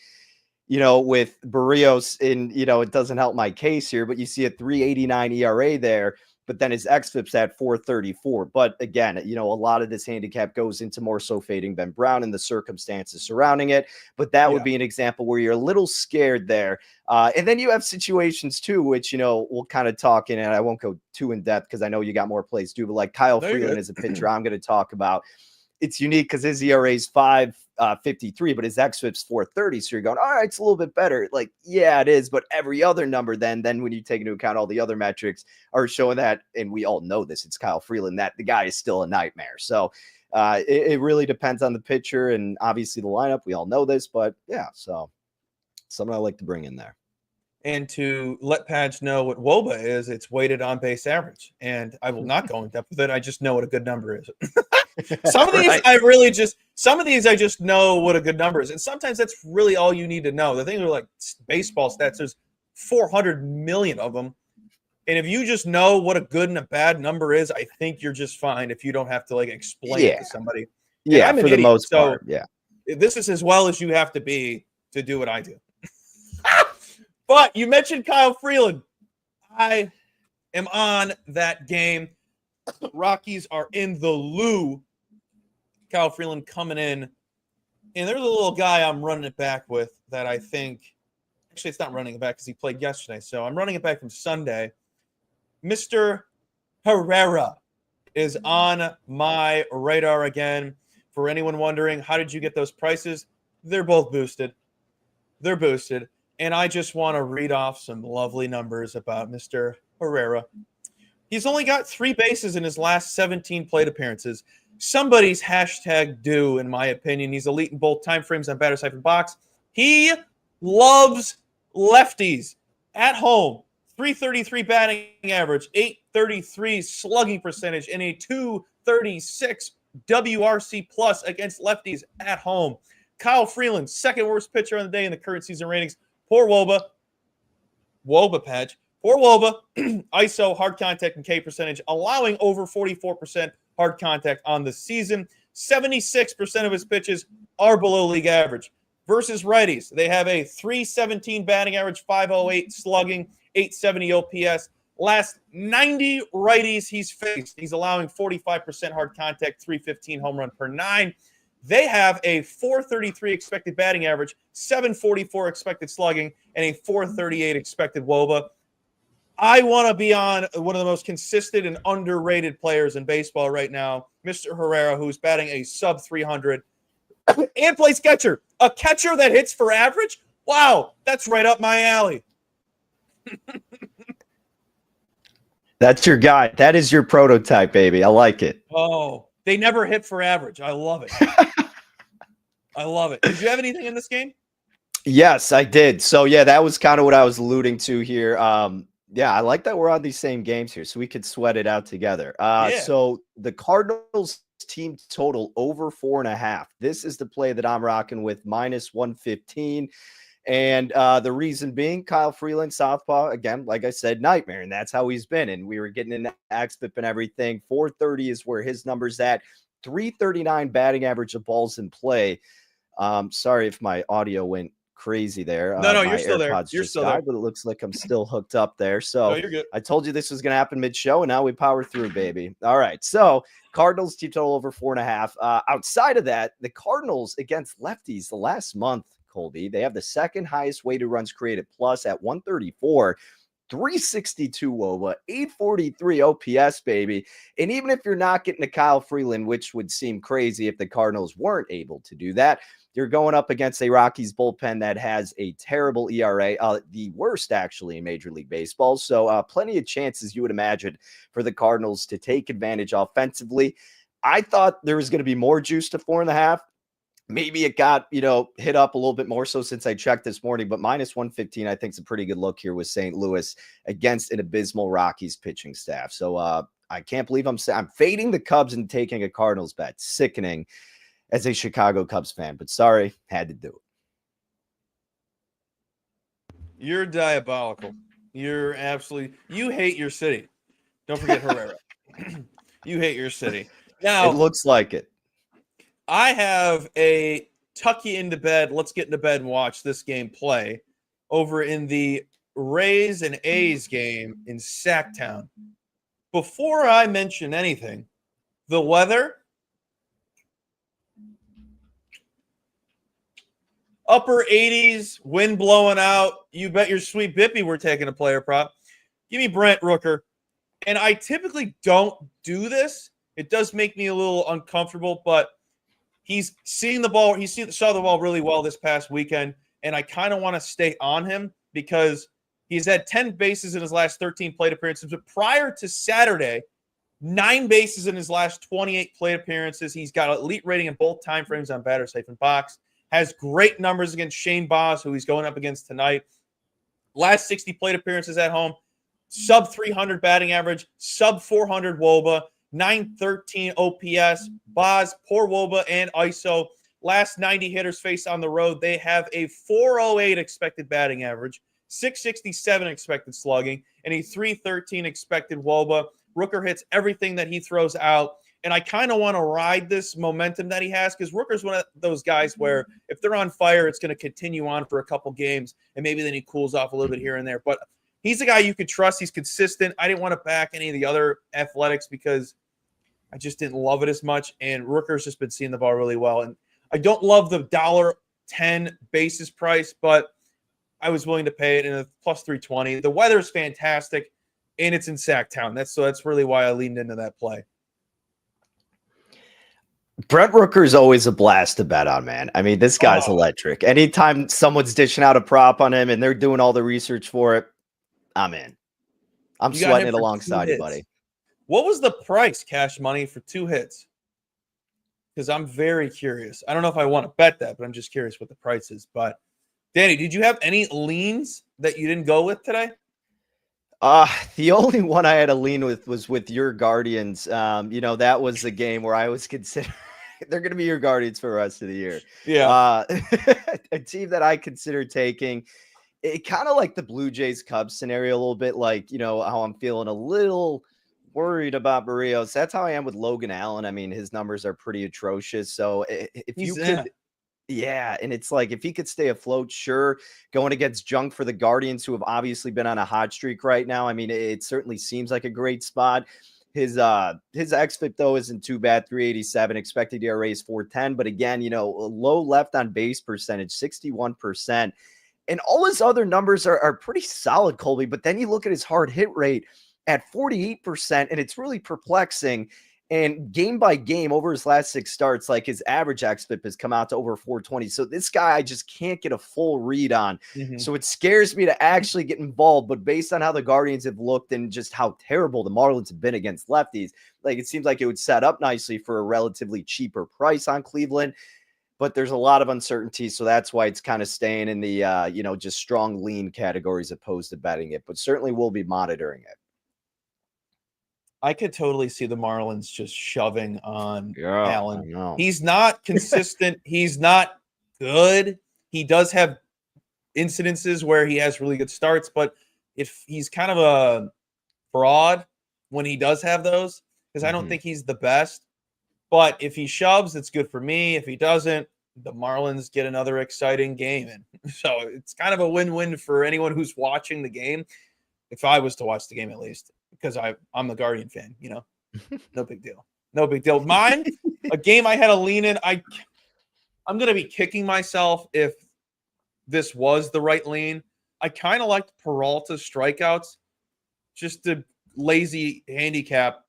with Barrios it doesn't help my case here, but you see a 389 ERA there, but then his xFIP's at 434. But again, a lot of this handicap goes into more so fading Ben Brown and the circumstances surrounding it. But that would be an example where you're a little scared there. And then you have situations too, which, we'll kind of talk in, and I won't go too in depth because I know you got more plays too, but like Kyle Freeland is a pitcher I'm going to talk about. It's unique because his ERA is 5.53, but his xFIP's 4.30. So you're going, all right, it's a little bit better. Like, yeah, it is. But every other number, then when you take into account all the other metrics, are showing that, and we all know this, it's Kyle Freeland, that the guy is still a nightmare. So it really depends on the pitcher and obviously the lineup. We all know this, but yeah, so something I like to bring in there. And to let Padge know what WOBA is, it's weighted on base average. And I will not go in depth with it. I just know what a good number is. Some of these I just know what a good number is. And sometimes that's really all you need to know. The things are like baseball stats. There's 400 million of them. And if you just know what a good and a bad number is, I think you're just fine if you don't have to like explain it to somebody. Yeah, I'm for the most part. Yeah. This is as well as you have to be to do what I do. But you mentioned Kyle Freeland. I am on that game. Rockies are in the loo. Kyle Freeland coming in. And there's a little guy I'm running it back with that I think – actually, it's not running it back because he played yesterday. So I'm running it back from Sunday. Mr. Herrera is on my radar again. For anyone wondering, how did you get those prices? They're both boosted. And I just want to read off some lovely numbers about Mr. Herrera. He's only got 3 bases in his last 17 plate appearances. Somebody's hashtag due, in my opinion. He's elite in both time frames on batter siphon box. He loves lefties at home. 333 batting average, 833 slugging percentage, and a 236 WRC plus against lefties at home. Kyle Freeland, second worst pitcher on the day in the current season ratings. Poor Woba patch. Poor Woba, ISO, hard contact, and K percentage, allowing over 44% hard contact on the season. 76% of his pitches are below league average. Versus righties, they have a 317 batting average, 508 slugging, 870 OPS. Last 90 righties he's faced, he's allowing 45% hard contact, 315 home run per 9. They have a 433 expected batting average, 744 expected slugging, and a 438 expected WOBA. I want to be on one of the most consistent and underrated players in baseball right now, Mr. Herrera, who's batting a sub 300 and plays catcher. A catcher that hits for average? Wow, that's right up my alley. That's your guy. That is your prototype, baby. I like it. Oh, they never hit for average. I love it. I love it. Did you have anything in this game? Yes, I did. So, yeah, that was kind of what I was alluding to here. Yeah, I like that we're on these same games here, so we could sweat it out together. So the Cardinals team total over 4.5. This is the play that I'm rocking with, -115. And the reason being, Kyle Freeland, southpaw, again, like I said, nightmare, and that's how he's been. And we were getting into xFIP and everything. 430 is where his number's at. 339 batting average of balls in play. Sorry if my audio went crazy there. No, my you're still there. AirPods You're just still died, there. but it looks like I'm still hooked up there. So No, you're good. I told you this was going to happen mid-show, and now we power through, baby. All right, so Cardinals team total over 4.5. Outside of that, the Cardinals against lefties the last month, Colby, they have the second highest weighted runs created plus at 134. 362 WOBA, 843 OPS, baby. And even if you're not getting to Kyle Freeland, which would seem crazy if the Cardinals weren't able to do that, you're going up against a Rockies bullpen that has a terrible ERA, the worst actually in Major League Baseball. So plenty of chances you would imagine for the Cardinals to take advantage offensively. I thought there was going to be more juice to 4.5. Maybe it got, hit up a little bit more so since I checked this morning, but -115, I think is a pretty good look here with St. Louis against an abysmal Rockies pitching staff. So I can't believe I'm fading the Cubs and taking a Cardinals bet. Sickening as a Chicago Cubs fan, but sorry, had to do it. You're diabolical. You hate your city. Don't forget Herrera. You hate your city. Now, it looks like it. I have a tuck you into bed, let's get into bed and watch this game play over in the Rays and A's game in Sacktown. Before I mention anything, the weather, upper 80s, wind blowing out. You bet your sweet Bippy we're taking a player prop. Give me Brent Rooker. And I typically don't do this. It does make me a little uncomfortable, but he's seeing the ball. Saw the ball really well this past weekend, and I kind of want to stay on him because he's had 10 bases in his last 13 plate appearances. But prior to Saturday, 9 bases in his last 28 plate appearances. He's got an elite rating in both time frames on batter siphon box. Has great numbers against Shane Baz, who he's going up against tonight. Last 60 plate appearances at home, sub 300 batting average, sub 400 WOBA. 913 OPS, Baz, poor WOBA, and ISO. Last 90 hitters faced on the road, they have a 408 expected batting average, 667 expected slugging, and a 313 expected WOBA. Rooker hits everything that he throws out, and I kind of want to ride this momentum that he has because Rooker's one of those guys where if they're on fire, it's going to continue on for a couple games, and maybe then he cools off a little bit here and there. But he's a guy you could trust. He's consistent. I didn't want to back any of the other athletics because I just didn't love it as much, and Rooker's just been seeing the ball really well. And I don't love the $1.10 basis price, but I was willing to pay it in a plus 320. The weather is fantastic, and it's in Sacktown. That's really why I leaned into that play. Brent Rooker is always a blast to bet on, man. I mean, this guy's electric. Anytime someone's dishing out a prop on him and they're doing all the research for it, I'm in. I'm sweating it alongside you, buddy. What was the price, cash money, for 2 hits? Because I'm very curious. I don't know if I want to bet that, but I'm just curious what the price is. But Danny, did you have any leans that you didn't go with today? The only one I had a lean with was with your Guardians. That was the game where I was considering they're going to be your Guardians for the rest of the year. Yeah. A team that I consider taking it kind of like the Blue Jays Cubs scenario, a little bit like, how I'm feeling a little worried about Barrios. That's how I am with Logan Allen. I mean, his numbers are pretty atrocious. So if you could. Yeah, and it's like if he could stay afloat, sure. Going against junk for the Guardians, who have obviously been on a hot streak right now. I mean, it certainly seems like a great spot. His xFIP though isn't too bad, 387. Expected ERA is 410, but again, low left on base percentage, 61%, and all his other numbers are pretty solid, Colby. But then you look at his hard hit rate at 48%, and it's really perplexing. And game by game over his last 6 starts, like his average xFIP has come out to over 420. So this guy, I just can't get a full read on. Mm-hmm. So it scares me to actually get involved. But based on how the Guardians have looked and just how terrible the Marlins have been against lefties, like it seems like it would set up nicely for a relatively cheaper price on Cleveland. But there's a lot of uncertainty. So that's why it's kind of staying in the, just strong lean categories opposed to betting it. But certainly we'll be monitoring it. I could totally see the Marlins just shoving on Allen. He's not consistent. He's not good. He does have incidences where he has really good starts, but if he's kind of a fraud when he does have those, because I don't think he's the best. But if he shoves, it's good for me. If he doesn't, the Marlins get another exciting game. And so it's kind of a win-win for anyone who's watching the game. If I was to watch the game, at least. Because I'm the Guardian fan, no big deal. No big deal. Mine, a game I had a lean in. I'm going to be kicking myself if this was the right lean. I kind of liked Peralta's strikeouts. Just the lazy handicap.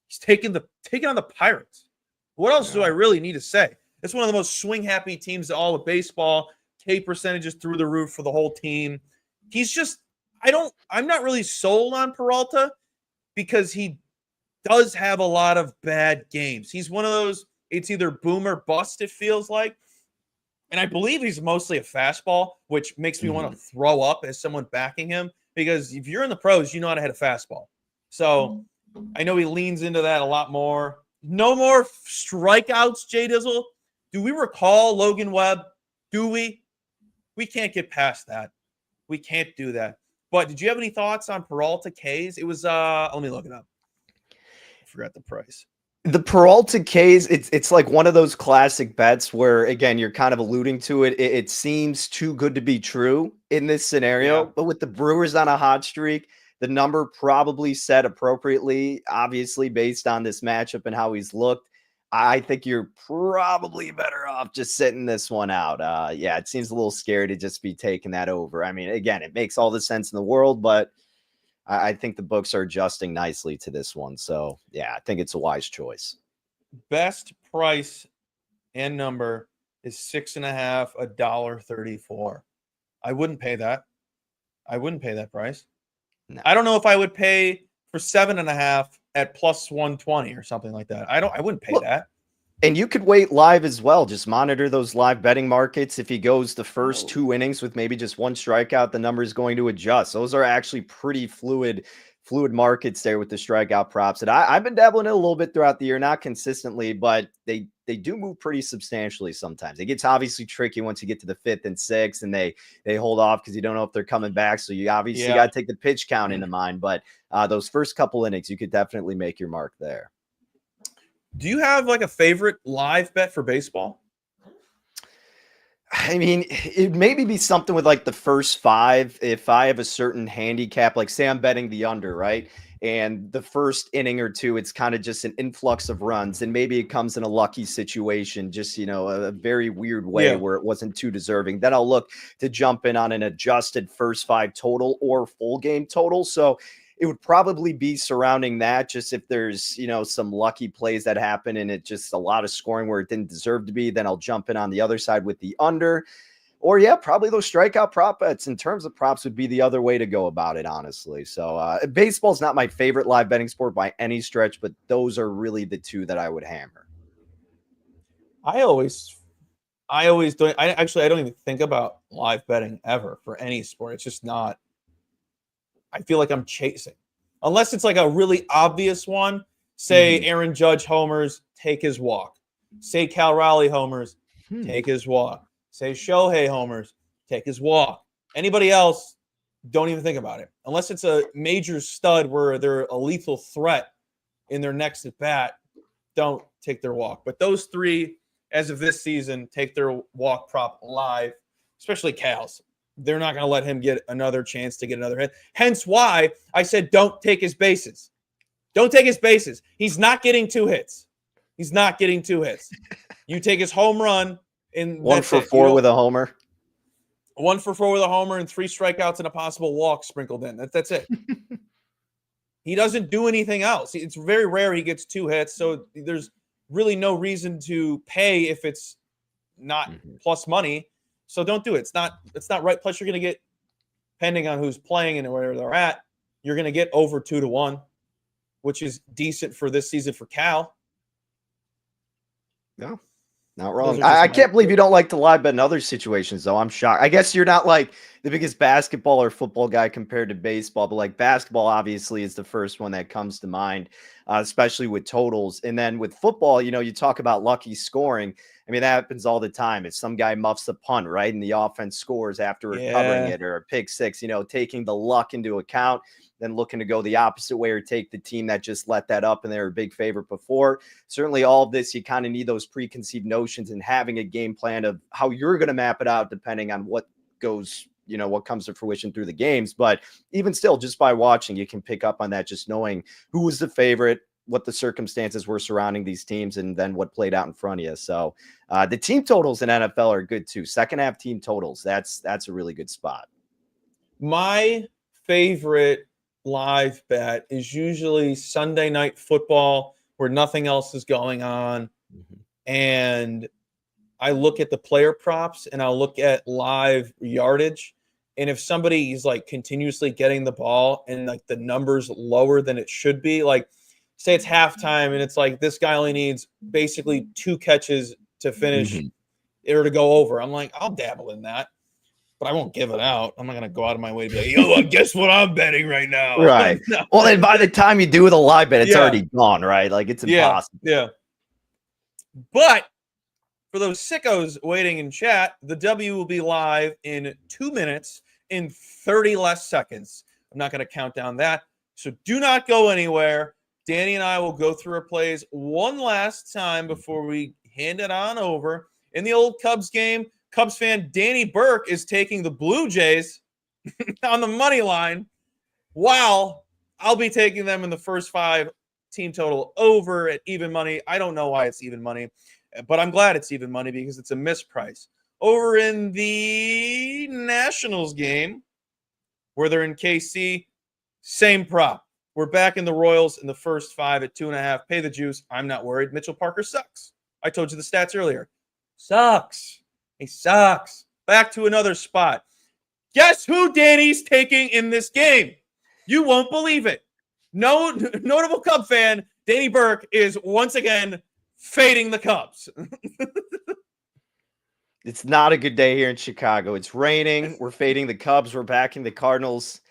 He's taking on the Pirates. What else do I really need to say? It's one of the most swing-happy teams in all of baseball. K percentages through the roof for the whole team. He's just I'm not really sold on Peralta, because he does have a lot of bad games. He's one of those, it's either boom or bust, it feels like. And I believe he's mostly a fastball, which makes me want to throw up as someone backing him, because if you're in the pros, you know how to hit a fastball. So I know he leans into that a lot more. No more strikeouts, Jay Dizzle. Do we recall Logan Webb? Do we? We can't get past that. We can't do that. But did you have any thoughts on Peralta K's? It was let me look it up. I forgot the price. The Peralta K's, it's like one of those classic bets where, again, you're kind of alluding to it. It seems too good to be true in this scenario. Yeah. But with the Brewers on a hot streak, the number probably set appropriately, obviously based on this matchup and how he's looked. I think you're probably better off just sitting this one out. Yeah, it seems a little scary to just be taking that over. I mean, again, it makes all the sense in the world, but I think the books are adjusting nicely to this one. So, yeah, I think it's a wise choice. Best price and number is 6.5, $1.34. I wouldn't pay that. I wouldn't pay that price. No. I don't know if I would pay for 7.5 at plus 120 or something like that. I wouldn't pay that. And you could wait live as well. Just monitor those live betting markets. If he goes the first 2 innings with maybe just 1 strikeout, the number is going to adjust. Those are actually pretty fluid markets there with the strikeout props. And I've been dabbling in a little bit throughout the year, not consistently, but they do move pretty substantially sometimes. It gets obviously tricky once you get to the 5th and 6th, and they hold off because you don't know if they're coming back. So you obviously got to take the pitch count into mind. But those first couple innings, you could definitely make your mark there. Do you have like a favorite live bet for baseball? I mean, it maybe be something with like the first 5. If I have a certain handicap, like say I'm betting the under, right? And the first inning or 2, it's kind of just an influx of runs. And maybe it comes in a lucky situation, just, a very weird way where it wasn't too deserving. Then I'll look to jump in on an adjusted first 5 total or full game total. So it would probably be surrounding that. Just if there's, some lucky plays that happen and it just a lot of scoring where it didn't deserve to be, then I'll jump in on the other side with the under. Or probably those strikeout prop bets in terms of props would be the other way to go about it, honestly. So baseball is not my favorite live betting sport by any stretch, but those are really the two that I would hammer. I always don't. I don't even think about live betting ever for any sport. It's just not. I feel like I'm chasing, unless it's like a really obvious one. Say Aaron Judge homers, take his walk. Say Cal Raleigh homers, take his walk. Say Shohei homers, take his walk. Anybody else, don't even think about it. Unless it's a major stud where they're a lethal threat in their next at bat, don't take their walk. But those three, as of this season, take their walk prop live, especially Cal's. They're not going to let him get another chance to get another hit. Hence why I said don't take his bases. Don't take his bases. He's not getting 2 hits. He's not getting 2 hits. You take his home run. And 1 for 4 with a homer. 1 for 4 with a homer and 3 strikeouts and a possible walk sprinkled in. That's it. He doesn't do anything else. It's very rare he gets 2 hits, so there's really no reason to pay if it's not plus money. So don't do it. It's not right. Plus, you're going to get, depending on who's playing and where they're at, you're going to get over 2-1, which is decent for this season for Cal. No. Not wrong. I can't believe you don't like to live bet in other situations, though. I'm shocked. I guess you're not like the biggest basketball or football guy compared to baseball, but like basketball obviously is the first one that comes to mind, especially with totals. And then with football, you talk about lucky scoring. I mean, that happens all the time. If some guy muffs a punt, right, and the offense scores after recovering it, or a pick six, taking the luck into account, then looking to go the opposite way or take the team that just let that up and they were a big favorite before. Certainly all of this, you kind of need those preconceived notions and having a game plan of how you're going to map it out depending on what goes, what comes to fruition through the games. But even still, just by watching, you can pick up on that, just knowing who was the favorite, what the circumstances were surrounding these teams, and then what played out in front of you. So the team totals in NFL are good too. Second half team totals, that's a really good spot. My favorite live bet is usually Sunday night football where nothing else is going on. And I look at the player props and I'll look at live yardage. And if somebody is like continuously getting the ball and like the numbers lower than it should be, like say it's halftime and it's like this guy only needs basically 2 catches to finish or to go over, I'm like, I'll dabble in that. But I won't give it out. I'm not going to go out of my way to be like, yo, guess what I'm betting right now? Right. No. Well, then by the time you do with a live bet, it's already gone, right? Like it's impossible. Yeah. But for those sickos waiting in chat, the W will be live in 2 minutes in 30 less seconds. I'm not going to count down that. So do not go anywhere. Danny and I will go through our plays one last time before we hand it on over. In the old Cubs game, Cubs fan Danny Burke is taking the Blue Jays on the money line, while I'll be taking them in the first 5 team total over at even money. I don't know why it's even money, but I'm glad it's even money because it's a misprice. Over in the Nationals game, where they're in KC, same prop. We're back in the Royals in the first 5 at 2.5. Pay the juice. I'm not worried. Mitchell Parker sucks. I told you the stats earlier. Sucks. He sucks. Back to another spot. Guess who Danny's taking in this game? You won't believe it. No notable Cub fan, Danny Burke, is once again fading the Cubs. It's not a good day here in Chicago. It's raining. We're fading the Cubs. We're backing the Cardinals.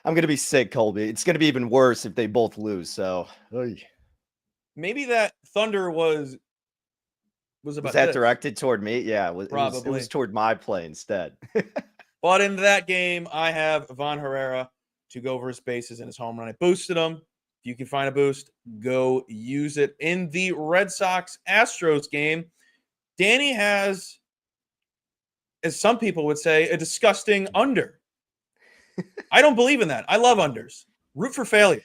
I'm going to be sick, Colby. It's going to be even worse if they both lose. So maybe that thunder was about that directed toward me? Yeah, it was toward my play instead. But in that game, I have Von Herrera to go over his bases in his home run. I boosted him. If you can find a boost, go use it. In the Red Sox-Astros game, Danny has, as some people would say, a disgusting under. I don't believe in that. I love unders. Root for failure.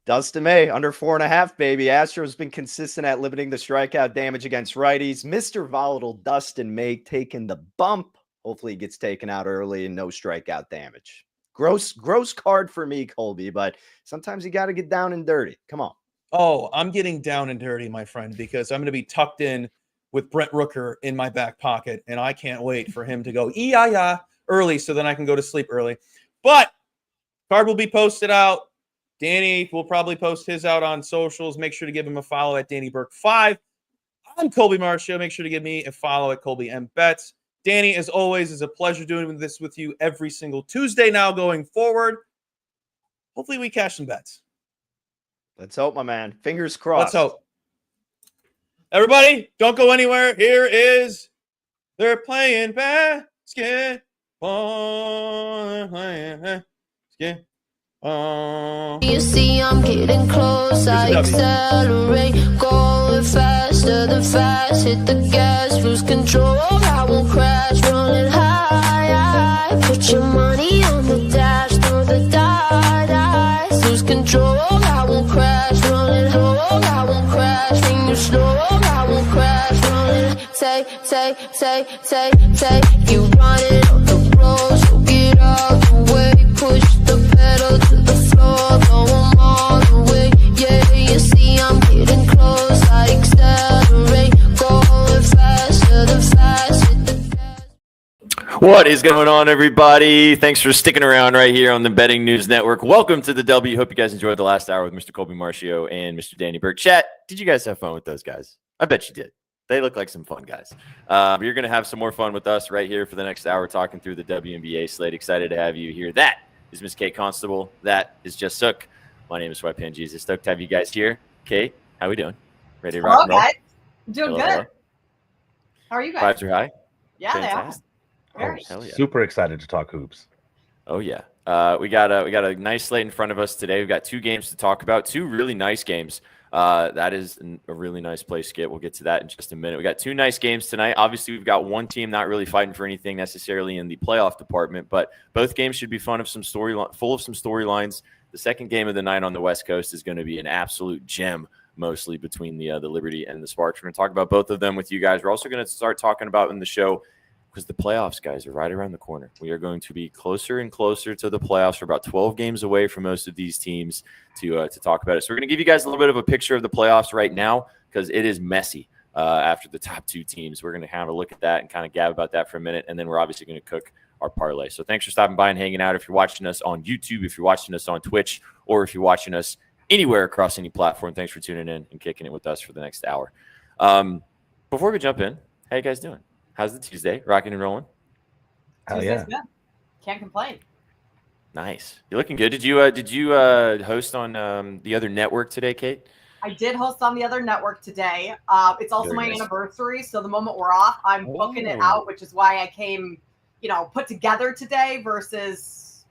Dustin May, under 4.5, baby. Astros been consistent at limiting the strikeout damage against righties. Mr. Volatile Dustin May taking the bump. Hopefully he gets taken out early and no strikeout damage. Gross card for me, Colby, but sometimes you got to get down and dirty. Come on. Oh, I'm getting down and dirty, my friend, because I'm going to be tucked in with Brent Rooker in my back pocket, and I can't wait for him to go ee-ya-ya early so then I can go to sleep early. But card will be posted out. Danny will probably post his out on socials. Make sure to give him a follow at Danny Burke 5. I'm Colby Marcio. Make sure to give me a follow at Colby M. Betts. Danny, as always, is a pleasure doing this with you every single Tuesday now going forward. Hopefully we cash some bets. Let's hope, my man. Fingers crossed. Let's hope. Everybody, don't go anywhere. Here is they're playing basketball. You see, I'm getting close. I accelerate, going faster than fast. Hit the gas, lose control. I won't crash, rolling high. Put your money on the dash, throw the dice. Lose control, I won't crash, rolling low. I won't crash, bring you slow. I won't crash, rolling. Take. You running on the road, so get out the way. Push the pedal to the floor, going all the way. Yeah, you see I'm getting close. I accelerate, going faster than fast. Hit the gas. What is going on, everybody? Thanks for sticking around right here on the Betting News Network. Welcome to the W. Hope you guys enjoyed the last hour with Mr. Colby Marcio and Mr. Danny Burke. Chat, did you guys have fun with those guys? I bet you did. They look like some fun guys. You're going to have some more fun with us right here for the next hour talking through the WNBA slate. Excited to have you here. That is Miss Kate Constable. That is Just Sook. My name is Sweatpan Jesus. Stoked to have you guys here. Kate, how we doing? Ready to rock and roll? Guys. Doing Hello, good. hello. How are you guys? Vibes are high? Yeah, Fantastic. they are. Very. Hell yeah. Super excited to talk hoops. Oh yeah, we got a nice slate in front of us today. We've got two games to talk about, two really nice games. That is a really nice place, Skip. We'll get to that in just a minute. We got two nice games tonight. Obviously, we've got one team not really fighting for anything necessarily in the playoff department, but both games should be full of some storylines. The second game of the night on the West Coast is going to be an absolute gem, mostly between the Liberty and the Sparks. We're going to talk about both of them with you guys. We're also going to start talking about in the show, because the playoffs, guys, are right around the corner. We are going to be closer and closer to the playoffs. We're about 12 games away from most of these teams to talk about it. So we're going to give you guys a little bit of a picture of the playoffs right now because it is messy after the top two teams. We're going to have a look at that and kind of gab about that for a minute, and then we're obviously going to cook our parlay. So thanks for stopping by and hanging out. If you're watching us on YouTube, if you're watching us on Twitch, or if you're watching us anywhere across any platform, thanks for tuning in and kicking it with us for the next hour. Before we jump in, how you guys doing? How's the Tuesday? Rocking and rolling? Hell Tuesday's yeah. good. Can't complain. Nice. You're looking good. Did you host on the other network today, Kate? I did host on the other network today. It's also Very my nice. anniversary, so the moment we're off, I'm booking it out, which is why I came, put together today versus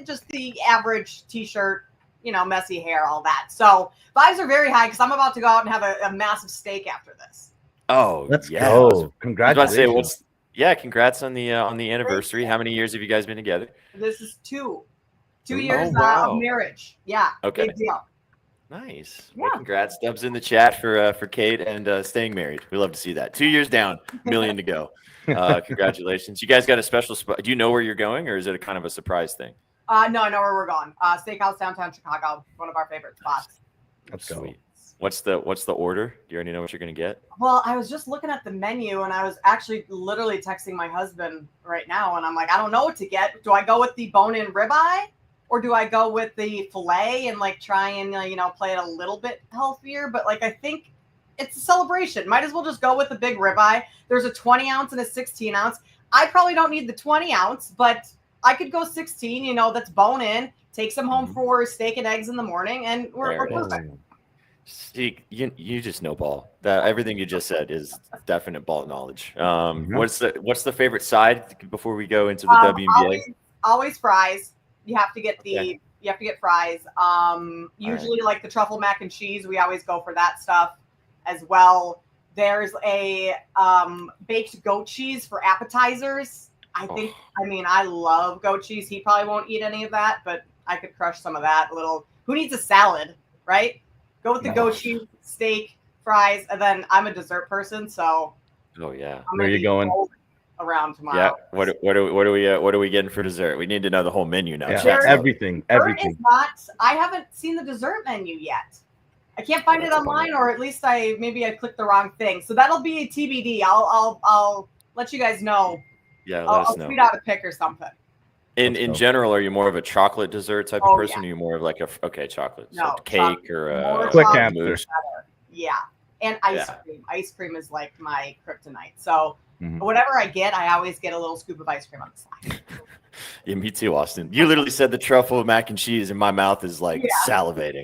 just the average T-shirt, messy hair, all that. So vibes are very high because I'm about to go out and have a massive steak after this. Oh, Let's yeah. go. I was about to Congratulations. say, congrats on the anniversary. How many years have you guys been together? This is two Oh, years wow. of marriage. Yeah. Okay. Big deal. Nice. Yeah. Well, congrats. Dubs in the chat for Kate and staying married. We love to see that. 2 years down, $1 million to go. Congratulations. You guys got a special spot. Do you know where you're going, or is it a kind of a surprise thing? No, I know where we're going. Steakhouse downtown Chicago, one of our favorite spots. Let's go. Sweet. What's the order? Do you already know what you're going to get? Well, I was just looking at the menu and I was actually literally texting my husband right now. And I'm like, I don't know what to get. Do I go with the bone-in ribeye or do I go with the filet and try and, play it a little bit healthier? But I think it's a celebration. Might as well just go with the big ribeye. There's a 20 ounce and a 16 ounce. I probably don't need the 20 ounce, but I could go 16, that's bone in, take some home for steak and eggs in the morning. And we're perfect. See, you just know ball. That everything you just said is definite ball knowledge. What's the favorite side before we go into the WNBA? Always fries. You have to get Okay. you have to get fries. Usually the truffle mac and cheese. We always go for that stuff as well. There's a baked goat cheese for appetizers. I love goat cheese. He probably won't eat any of that, but I could crush some of that. Who needs a salad, right? Go with the goat cheese, steak, fries, and then I'm a dessert person, so. Oh yeah. Where are you going? around tomorrow. Yeah. What are we getting for dessert? We need to know the whole menu now. Yeah, Chat. everything. Dessert is not. I haven't seen the dessert menu yet. I can't find it That's a online, bummer. or at least I clicked the wrong thing. So that'll be a TBD. I'll let you guys know. Yeah, let I'll us know. tweet out a pic or something. In general, are you more of a chocolate dessert type of person, or are you more of like chocolate? No, so cake or More quick chocolate answer. is better. Yeah, and ice cream. Ice cream is like my kryptonite. So whatever I get, I always get a little scoop of ice cream on the side. Yeah, me too, Austin. You literally said the truffle mac and cheese, and my mouth is like salivating.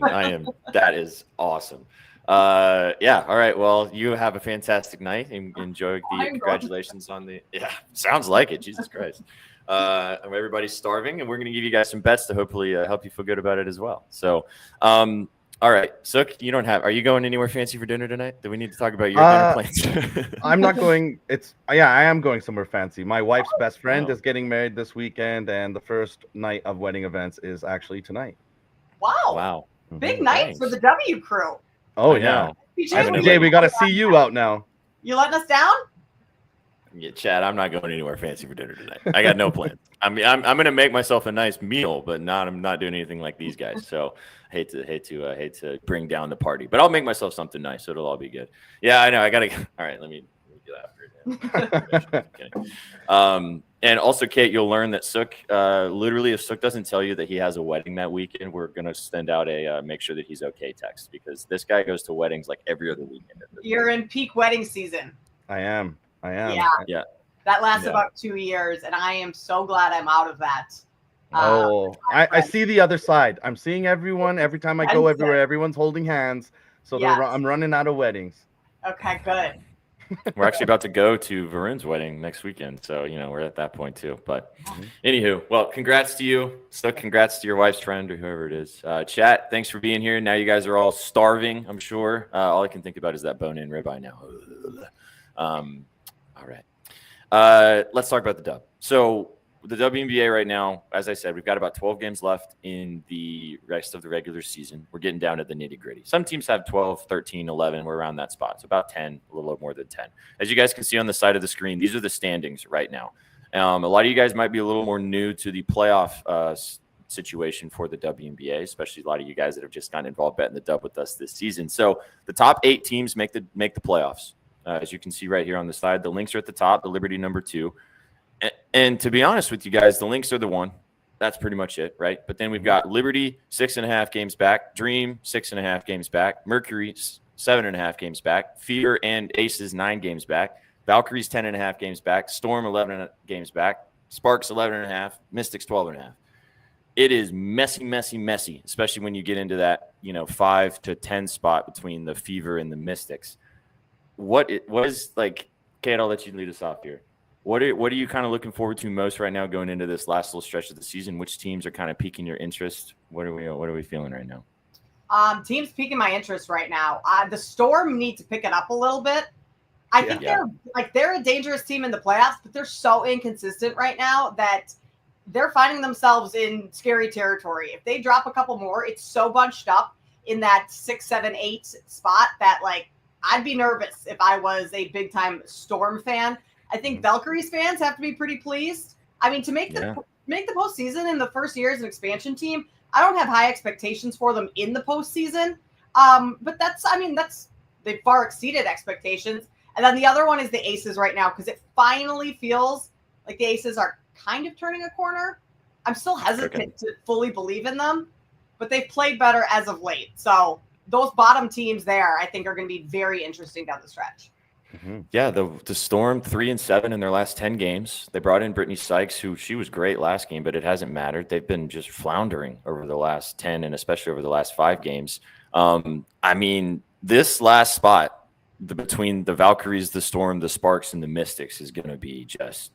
That is awesome. Yeah. All right. Well, you have a fantastic night and enjoy congratulations on the. Yeah, sounds like it. Jesus Christ. Everybody's starving, and we're going to give you guys some bets to hopefully help you feel good about it as well. So, all right, Sook, are you going anywhere fancy for dinner tonight? Do we need to talk about your dinner plans? I'm not going. I am going somewhere fancy. My wife's best friend is getting married this weekend, and the first night of wedding events is actually tonight. Wow. Big night for the W crew. Oh, yeah. PJ, we got to see you out now. You letting us down? Yeah, Chad, I'm not going anywhere fancy for dinner tonight. I got no plans. I mean, I'm going to make myself a nice meal, but I'm not doing anything like these guys. So hate to bring down the party, but I'll make myself something nice, so it'll all be good. Yeah, I know. I got to. All right, let me get after it. And also, Kate, you'll learn that Sook, literally, if Sook doesn't tell you that he has a wedding that weekend, we're going to send out a make sure that he's okay text, because this guy goes to weddings like every other weekend. You're in peak wedding season. I am. Yeah. That lasts about 2 years, and I am so glad I'm out of that. I see the other side. I'm seeing everyone every time I go everywhere. Everyone's holding hands. So I'm running out of weddings. Okay, good. We're actually about to go to Varun's wedding next weekend. So, we're at that point too. But anywho, well, congrats to you. So congrats to your wife's friend or whoever it is. Chat, thanks for being here. Now you guys are all starving, I'm sure. All I can think about is that bone-in ribeye now. All right. Let's talk about the dub. So the WNBA right now, as I said, we've got about 12 games left in the rest of the regular season. We're getting down to the nitty gritty. Some teams have 12, 13, 11. We're around that spot. So about 10, a little more than 10. As you guys can see on the side of the screen, these are the standings right now. A lot of you guys might be a little more new to the playoff situation for the WNBA, especially a lot of you guys that have just gotten involved betting the dub with us this season. So the top 8 teams make the playoffs. As you can see right here on the side, the Lynx are at the top, the Liberty number 2. And to be honest with you guys, the Lynx are the 1. That's pretty much it, right? But then we've got Liberty 6.5 games back, Dream 6.5 games back, Mercury 7.5 games back, Fever and Aces 9 games back, Valkyries 10.5 games back, Storm 11 games back, Sparks 11.5, Mystics 12.5. It is messy, especially when you get into that 5 to 10 spot between the Fever and the Mystics. What is like, Kate, I'll let you lead us off here. What are you kind of looking forward to most right now going into this last little stretch of the season? Which teams are kind of piquing your interest? What are we feeling right now? Teams piquing my interest right now. The Storm need to pick it up a little bit. I think they're a dangerous team in the playoffs, but they're so inconsistent right now that they're finding themselves in scary territory. If they drop a couple more, it's so bunched up in that 6, 7, 8 spot that I'd be nervous if I was a big time Storm fan. I think Valkyries fans have to be pretty pleased. I mean, to make the postseason in the first year as an expansion team, I don't have high expectations for them in the postseason. But they've far exceeded expectations. And then the other one is the Aces right now, because it finally feels like the Aces are kind of turning a corner. I'm still hesitant to fully believe in them, but they've played better as of late. So those bottom teams there, I think, are going to be very interesting down the stretch. Mm-hmm. Yeah, the Storm 3-7 in their last 10 games. They brought in Brittany Sykes, who she was great last game, but it hasn't mattered. They've been just floundering over the last 10 and especially over the last 5 games. I mean, this last spot between the Valkyries, the Storm, the Sparks, and the Mystics is going to be just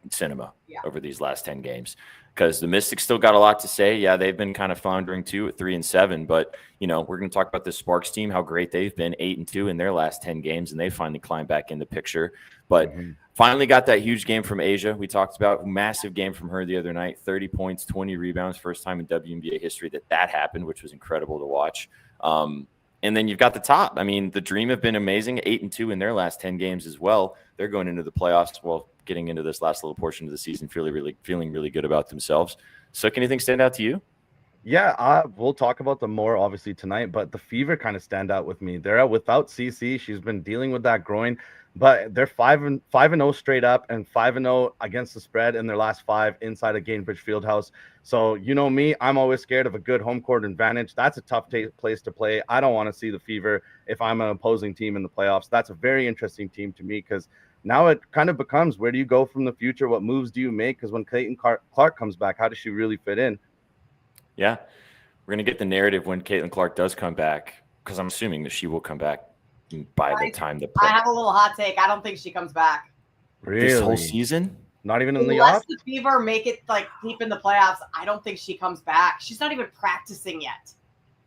cinema over these last 10 games. Because the Mystics still got a lot to say. Yeah, they've been kind of floundering too at 3-7, but we're going to talk about the Sparks team, how great they've been, 8-2 in their last 10 games, and they finally climbed back in the picture. But finally got that huge game from Asia. We talked about massive game from her the other night, 30 points, 20 rebounds, first time in WNBA history that happened, which was incredible to watch. And then you've got the top. I mean, the Dream have been amazing, 8-2 in their last 10 games as well. They're going into the playoffs. Well, getting into this last little portion of the season feeling really good about themselves. So, anything stand out to you? Yeah, we'll talk about them more obviously tonight, but the Fever kind of stand out with me. They're without CC. She's been dealing with that groin, but they're 5-0 straight up and 5-0 against the spread in their last 5 inside of Gainbridge Fieldhouse. So you know me, I'm always scared of a good home court advantage. That's a tough place to play. I don't want to see the Fever if I'm an opposing team in the playoffs. That's a very interesting team to me because now it kind of becomes, where do you go from the future? What moves do you make? Because when Caitlin Clark comes back, how does she really fit in? Yeah, we're going to get the narrative when Caitlin Clark does come back, because I'm assuming that she will come back by the time I have a little hot take. I don't think she comes back. Really? This whole season? Not even in the Unless off? the Fever make it like deep in the playoffs, I don't think she comes back. She's not even practicing yet.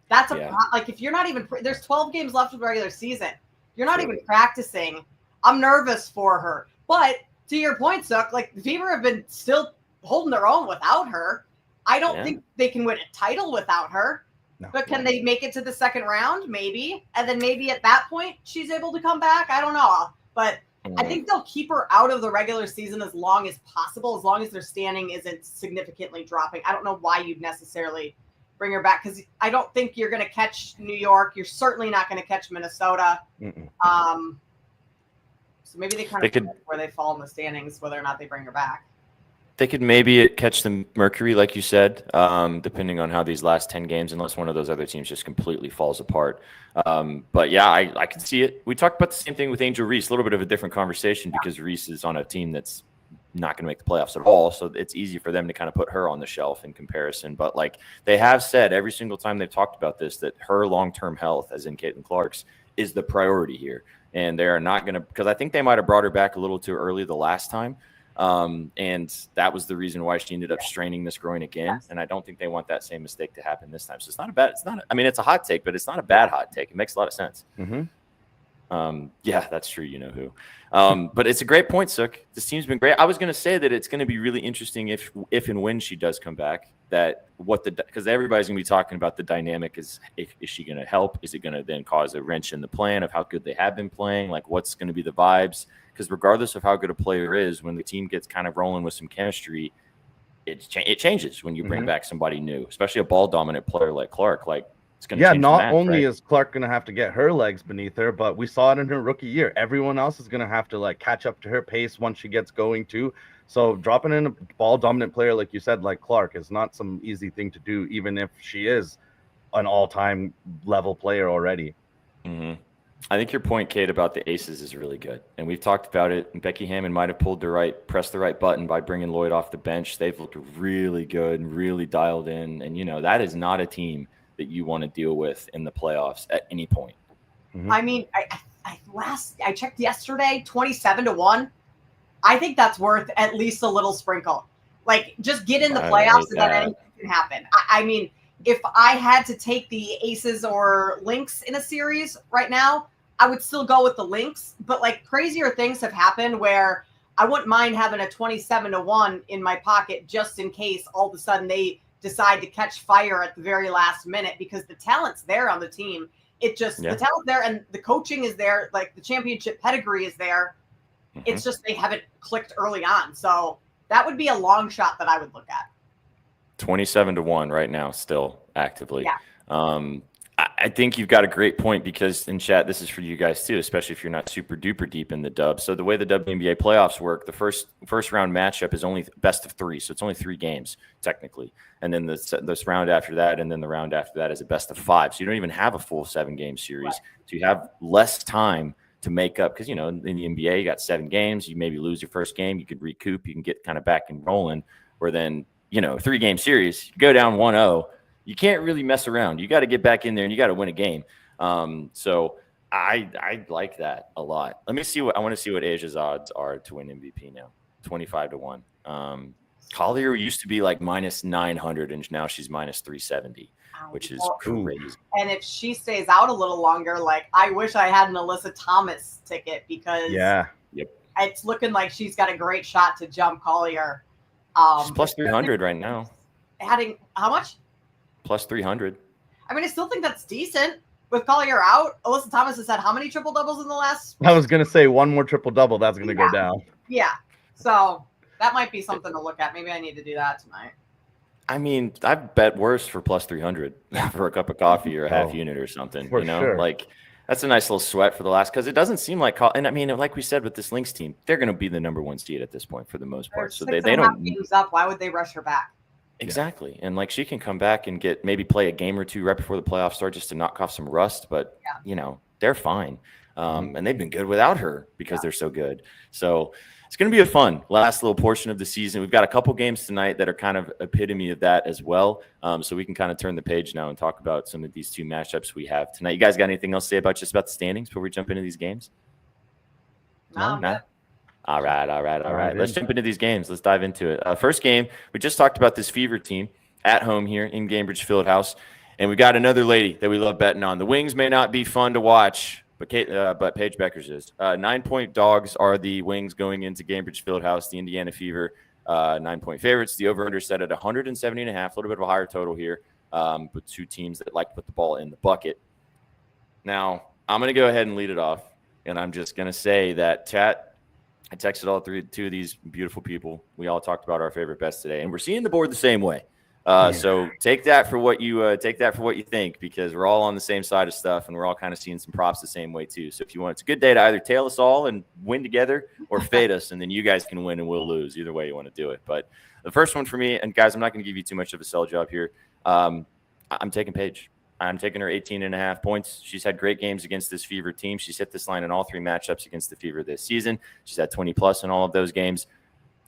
That's like if you're not even there's 12 games left of the regular season. You're not even practicing. I'm nervous for her. But to your point, Zook, like the Fever have been still holding their own without her. I don't think they can win a title without her. No, but can they make it to the second round? Maybe. And then maybe at that point she's able to come back. I don't know. But I think they'll keep her out of the regular season as long as possible, as long as their standing isn't significantly dropping. I don't know why you'd necessarily bring her back, because I don't think you're going to catch New York. You're certainly not going to catch Minnesota. So maybe they kind of where they fall in the standings, whether or not they bring her back. They could maybe catch the Mercury, like you said, depending on how these last 10 games, unless one of those other teams just completely falls apart. But yeah, I can see it. We talked about the same thing with Angel Reese, a little bit of a different conversation because Reese is on a team that's not going to make the playoffs at all. So it's easy for them to kind of put her on the shelf in comparison. But like they have said every single time they've talked about this, that her long-term health, as in Caitlin Clark's, is the priority here. And they are not going to, because I think they might have brought her back a little too early the last time. And that was the reason why she ended up straining this groin again. And I don't think they want that same mistake to happen this time. So it's a hot take, but it's not a bad hot take. It makes a lot of sense. Yeah, that's true. You know who, but it's a great point, Sook. This team's been great. I was going to say that it's going to be really interesting if and when she does come back, because everybody's going to be talking about the dynamic is she going to help? Is it going to then cause a wrench in the plan of how good they have been playing? Like what's going to be the vibes? Because regardless of how good a player is, when the team gets kind of rolling with some chemistry, it changes when you bring back somebody new, especially a ball dominant player like Clark. Like it's going to change not the match, only right? is Clark going to have to get her legs beneath her, but we saw it in her rookie year. Everyone else is going to have to like catch up to her pace once she gets going too. So dropping in a ball dominant player, like you said, like Clark, is not some easy thing to do, even if she is an all-time level player already. I think your point, Kate, about the aces is really good. And we've talked about it. And Becky Hammond might have pressed the right button by bringing Lloyd off the bench. They've looked really good and really dialed in. And, that is not a team that you want to deal with in the playoffs at any point. I mean, I checked yesterday, 27-1. I think that's worth at least a little sprinkle. Like, just get in the playoffs and then anything can happen. I mean, if I had to take the aces or Lynx in a series right now, I would still go with the Lynx. But, like, crazier things have happened where I wouldn't mind having a 27-1 in my pocket just in case all of a sudden they decide to catch fire at the very last minute, because the talent's there on the team. The talent there and the coaching is there. Like, the championship pedigree is there. It's just they haven't clicked early on. So that would be a long shot that I would look at. 27-1 right now, still actively. Yeah. I think you've got a great point, because in chat, this is for you guys too, especially if you're not super duper deep in the dub. So the way the WNBA playoffs work, the first round matchup is only best of 3. So it's only 3 games technically. And then this round after that, and then the round after that is a best of 5. So you don't even have a full 7-game series. Right. So you have less time to make up, because, in the NBA, you got 7 games. You maybe lose your first game. You could recoup. You can get kind of back and rolling. Where then, 3-game series, you go down 1-0. You can't really mess around. You got to get back in there and you got to win a game. So I like that a lot. I want to see what Asia's odds are to win MVP now. 25-1. Collier used to be like -900 and now she's -370, which is crazy. And if she stays out a little longer, like I wish I had an Alyssa Thomas ticket, because it's looking like she's got a great shot to jump Collier. She's +300 right now. Adding how much? +300. I mean, I still think that's decent. With Collier out, Alyssa Thomas has had how many triple doubles in the last? I was gonna say one more triple double. That's gonna go down. Yeah. So that might be something to look at. Maybe I need to do that tonight. I mean, I've bet worse for plus 300 for a cup of coffee or a half unit or something. For sure. Like that's a nice little sweat for the last, because it doesn't seem like, and I mean, like we said with this Lynx team, they're going to be the number one seed at this point for the most part. So they don't games up. Why would they rush her back? Exactly. And like she can come back and maybe play a game or two right before the playoffs start just to knock off some rust. But, they're fine. And they've been good without her because they're so good. So it's going to be a fun last little portion of the season. We've got a couple games tonight that are kind of epitome of that as well. So we can kind of turn the page now and talk about some of these two matchups we have tonight. You guys got anything else to say about the standings before we jump into these games? No. All right. Let's jump into these games. Let's dive into it. First game, we just talked about this Fever team at home here in Gainbridge Fieldhouse. And we got another lady that we love betting on. The Wings may not be fun to watch, but Paige Beckers is. 9-point dogs are the Wings going into Gainbridge Fieldhouse, the Indiana Fever, 9-point favorites. The over-under set at 170.5, a little bit of a higher total here, with two teams that like to put the ball in the bucket. Now, I'm going to go ahead and lead it off, and I'm just going to say that I texted all two of these beautiful people. We all talked about our favorite bets today, and we're seeing the board the same way. So take that for what you think, because we're all on the same side of stuff, and we're all kind of seeing some props the same way too. So if you want, it's a good day to either tail us all and win together, or fade us, and then you guys can win and we'll lose. Either way you want to do it. But the first one for me, and guys, I'm not going to give you too much of a sell job here. I'm taking Paige. I'm taking her 18.5 points. She's had great games against this Fever team. She's hit this line in all three matchups against the Fever this season. She's had 20+ in all of those games.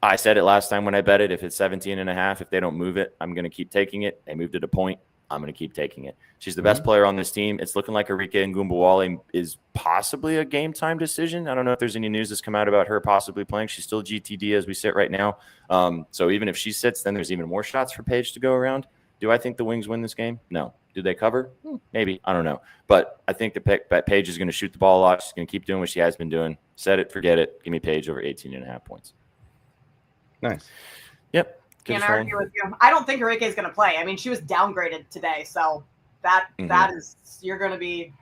I said it last time when I bet it. If it's 17.5, if they don't move it, I'm going to keep taking it. They moved it a point. I'm going to keep taking it. She's the best player on this team. It's looking like Arike Ngumbawale is possibly a game time decision. I don't know if there's any news that's come out about her possibly playing. She's still GTD as we sit right now. So even if she sits, then there's even more shots for Paige to go around. Do I think the Wings win this game? No. Do they cover? Maybe. I don't know. But I think that Paige is going to shoot the ball a lot. She's going to keep doing what she has been doing. Set it, forget it. Give me Paige over 18.5 points. Nice. Yep. Can't argue with you. I don't think Arike is going to play. I mean, she was downgraded today, so that is, you're going to be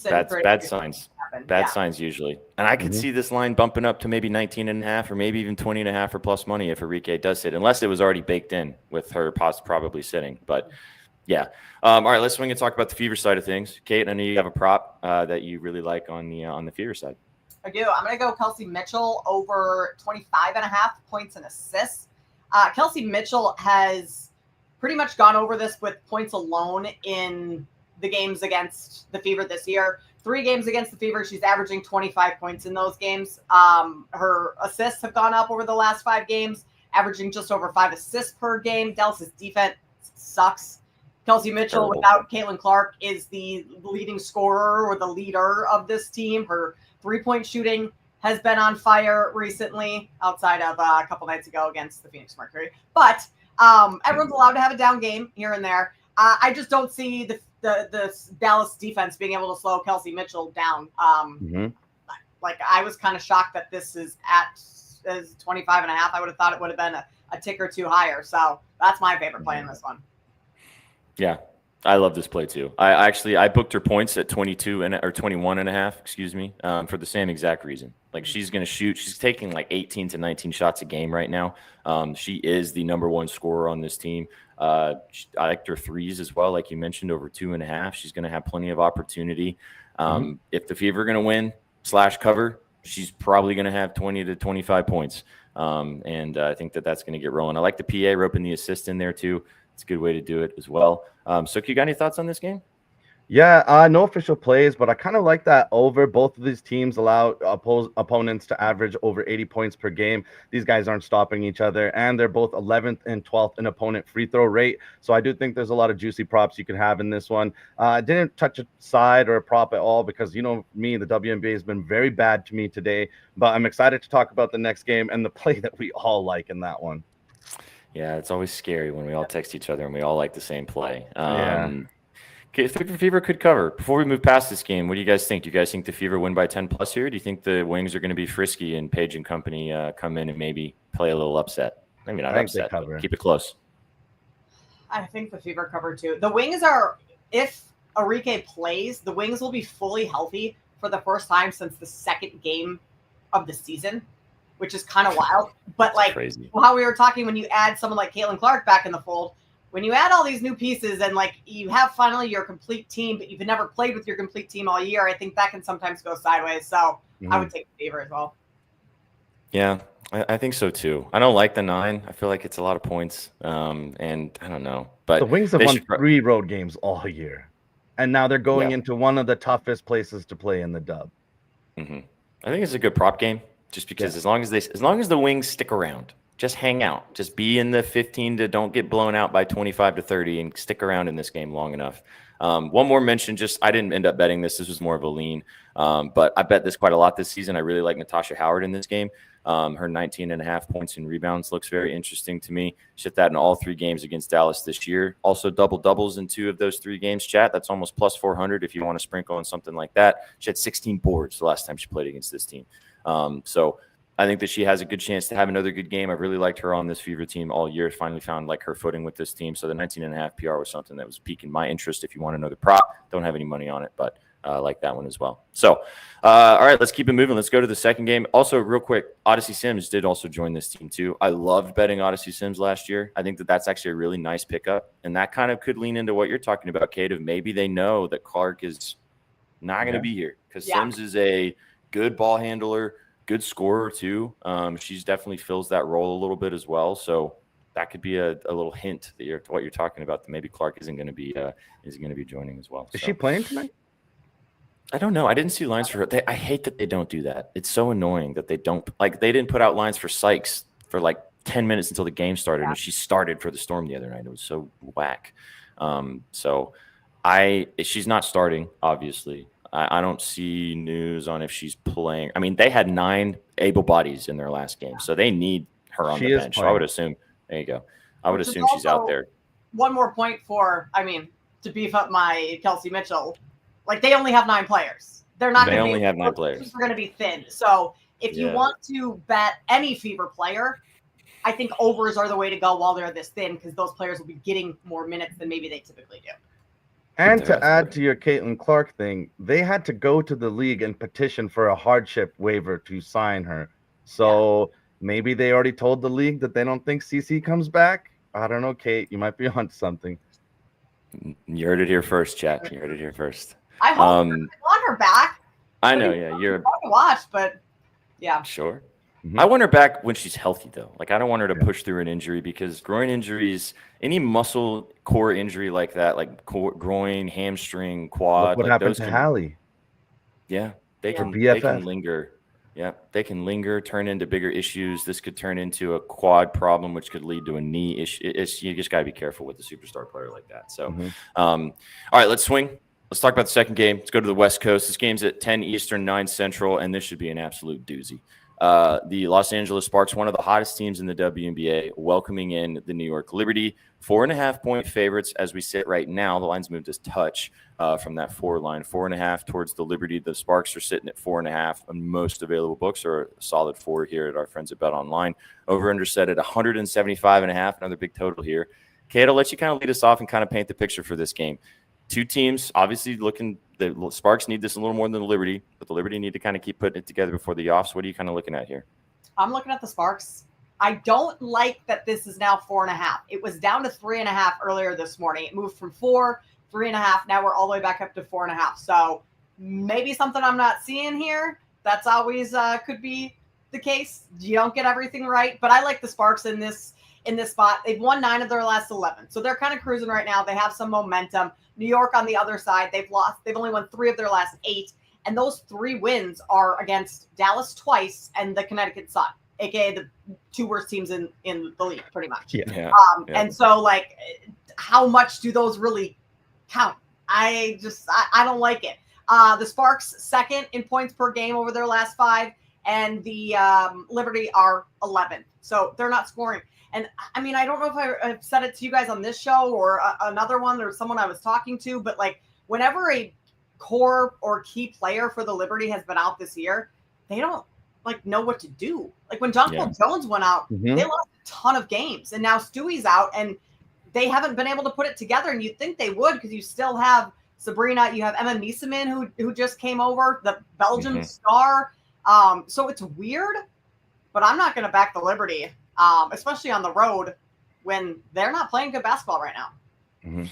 bad signs. Bad signs usually. And I could see this line bumping up to maybe 19.5 or maybe even 20.5 or plus money if Arike does sit, unless it was already baked in with her probably sitting. But yeah. All right, let's swing and talk about the Fever side of things. Kate, I know you have a prop that you really like on the Fever side. I do. I'm going to go Kelsey Mitchell over 25.5 points and assists. Kelsey Mitchell has pretty much gone over this with points alone in the games against the Fever this year. 3 games against the Fever, she's averaging 25 points in those games. Her assists have gone up over the last 5 games, averaging just over 5 assists per game. Dallas's defense sucks. Kelsey Mitchell, without Caitlin Clark, is the leading scorer or the leader of this team. Her 3-point shooting has been on fire recently, outside of a couple nights ago against the Phoenix Mercury. But everyone's allowed to have a down game here and there. I just don't see the Dallas defense being able to slow Kelsey Mitchell down. Like, I was kind of shocked that this is at 25.5. I would have thought it would have been a tick or two higher. So that's my favorite play in this one. Yeah, I love this play too. I booked her points at 21.5, excuse me, for the same exact reason. Like, she's going to shoot. She's taking like 18 to 19 shots a game right now. She is the number one scorer on this team. I liked her threes as well, like you mentioned, over 2.5. She's going to have plenty of opportunity. If the Fever are going to win / cover, she's probably going to have 20 to 25 points. And I think that's going to get rolling. I like the PA roping the assist in there too. It's a good way to do it as well. So, you got any thoughts on this game? Yeah, no official plays, but I kind of like that over. Both of these teams allow opponents to average over 80 points per game. These guys aren't stopping each other, and they're both 11th and 12th in opponent free throw rate. So I do think there's a lot of juicy props you could have in this one. I didn't touch a side or a prop at all because, you know me, the WNBA has been very bad to me today. But I'm excited to talk about the next game and the play that we all like in that one. Yeah, it's always scary when we all text each other and we all like the same play. Okay, if the Fever could cover. Before we move past this game, what do you guys think? Do you guys think the Fever win by 10+ here? Do you think the Wings are going to be frisky and Paige and company come in and maybe play a little upset? Maybe not upset, but keep it close. I think the Fever cover too. The Wings are, if Arike plays, the Wings will be fully healthy for the first time since the second game of the season. which is kind of wild. But like crazy. how we were talking, when you add someone like Caitlin Clark back in the fold, when you add all these new pieces and like you have finally your complete team, but you've never played with your complete team all year, I think that can sometimes go sideways. So I would take the Fever as well. Yeah, I think so too. I don't like the 9. I feel like it's a lot of points. And I don't know. But the Wings have won 3 road games all year. And now they're going into one of the toughest places to play in the dub. Mm-hmm. I think it's a good prop game just because as long as the Wings stick around, just hang out, just be in the 15 to don't get blown out by 25 to 30 and stick around in this game long enough. One more mention, I didn't end up betting this. This was more of a lean, but I bet this quite a lot this season. I really like Natasha Howard in this game. Her 19.5 points and rebounds looks very interesting to me. She hit that in all 3 games against Dallas this year. Also double doubles in 2 of those 3 games, chat. That's almost plus 400 if you want to sprinkle on something like that. She had 16 boards the last time she played against this team. So I think that she has a good chance to have another good game. I really liked her on this Fever team all year. Finally found like her footing with this team. So the 19.5 PR was something that was piquing my interest. If you want another prop, don't have any money on it, but I like that one as well. So, all right, let's keep it moving. Let's go to the second game. Also, real quick, Odyssey Sims did also join this team too. I loved betting Odyssey Sims last year. I think that that's actually a really nice pickup. And that kind of could lean into what you're talking about, Kate, of maybe they know that Clark is not going to be here because Sims is a good ball handler, good scorer too. She's definitely fills that role a little bit as well. So that could be a little hint that what you're talking about, that maybe Clark isn't going to be joining as well. Is she playing tonight? I don't know. I didn't see lines for her. I hate that they don't do that. It's so annoying that they don't they didn't put out lines for Sykes for like 10 minutes until the game started, and she started for the Storm the other night. It was so whack. So she's not starting, obviously. I don't see news on if she's playing. I mean, they had 9 able bodies in their last game, so they need her on the bench. So I would assume. There you go. I would assume she's out there. One more point to beef up my Kelsey Mitchell. Like, they only have 9 players. They're not. They only have 9 players. They're going to be thin. So if you want to bet any Fever player, I think overs are the way to go while they're this thin, because those players will be getting more minutes than maybe they typically do. And to add to your Caitlin Clark thing, they had to go to the league and petition for a hardship waiver to sign her. So maybe they already told the league that they don't think CC comes back. I don't know, Kate. You might be onto something. You heard it here first, chat. You heard it here first. I hope I want her back. I know, you're fun to watch, but yeah. Sure. Mm-hmm. I want her back when she's healthy, though. Like, I don't want her to push through an injury, because groin injuries, any muscle core injury like that, like groin, hamstring, quad. Look what happened to Hallie? Yeah, they can linger. Yeah, they can linger, turn into bigger issues. This could turn into a quad problem, which could lead to a knee issue. You just got to be careful with a superstar player like that. So, all right, let's swing. Let's talk about the second game. Let's go to the West Coast. This game's at 10 Eastern, 9 Central, and this should be an absolute doozy. The Los Angeles Sparks, one of the hottest teams in the WNBA, welcoming in the New York Liberty. 4.5-point favorites as we sit right now. The line's moved a touch from that 4 line. 4.5 towards the Liberty. The Sparks are sitting at 4.5 on most available books, or a solid 4 here at our friends at Bet Online. Over-under set at 175.5. Another big total here. Kate, I'll let you kind of lead us off and kind of paint the picture for this game. 2 teams, obviously the Sparks need this a little more than the Liberty, but the Liberty need to kind of keep putting it together before the offs. What are you kind of looking at here? I'm looking at the Sparks. I don't like that this is now 4.5. It was down to 3.5 earlier this morning. It moved from 4, 3.5. Now we're all the way back up to 4.5. So maybe something I'm not seeing here. That's always could be the case. You don't get everything right, but I like the Sparks in this spot. They've won 9 of their last 11. So they're kind of cruising right now. They have some momentum. New York on the other side, they've only won 3 of their last 8. And those 3 wins are against Dallas twice and the Connecticut Sun, aka the 2 worst teams in the league, pretty much. And so, like, how much do those really count? I don't like it. The Sparks second in points per game over their last 5, and the Liberty are 11. So they're not scoring. And I mean, I don't know if I've said it to you guys on this show or another one or someone I was talking to, but like, whenever a core or key player for the Liberty has been out this year, they don't know what to do. Like, when Jonquil Jones went out, they lost a ton of games, and now Stewie's out, and they haven't been able to put it together. And you'd think they would, because you still have Sabrina, you have Emma Niesemann who just came over, the Belgian star. So it's weird. but I'm not going to back the Liberty, especially on the road when they're not playing good basketball right now. Mm-hmm.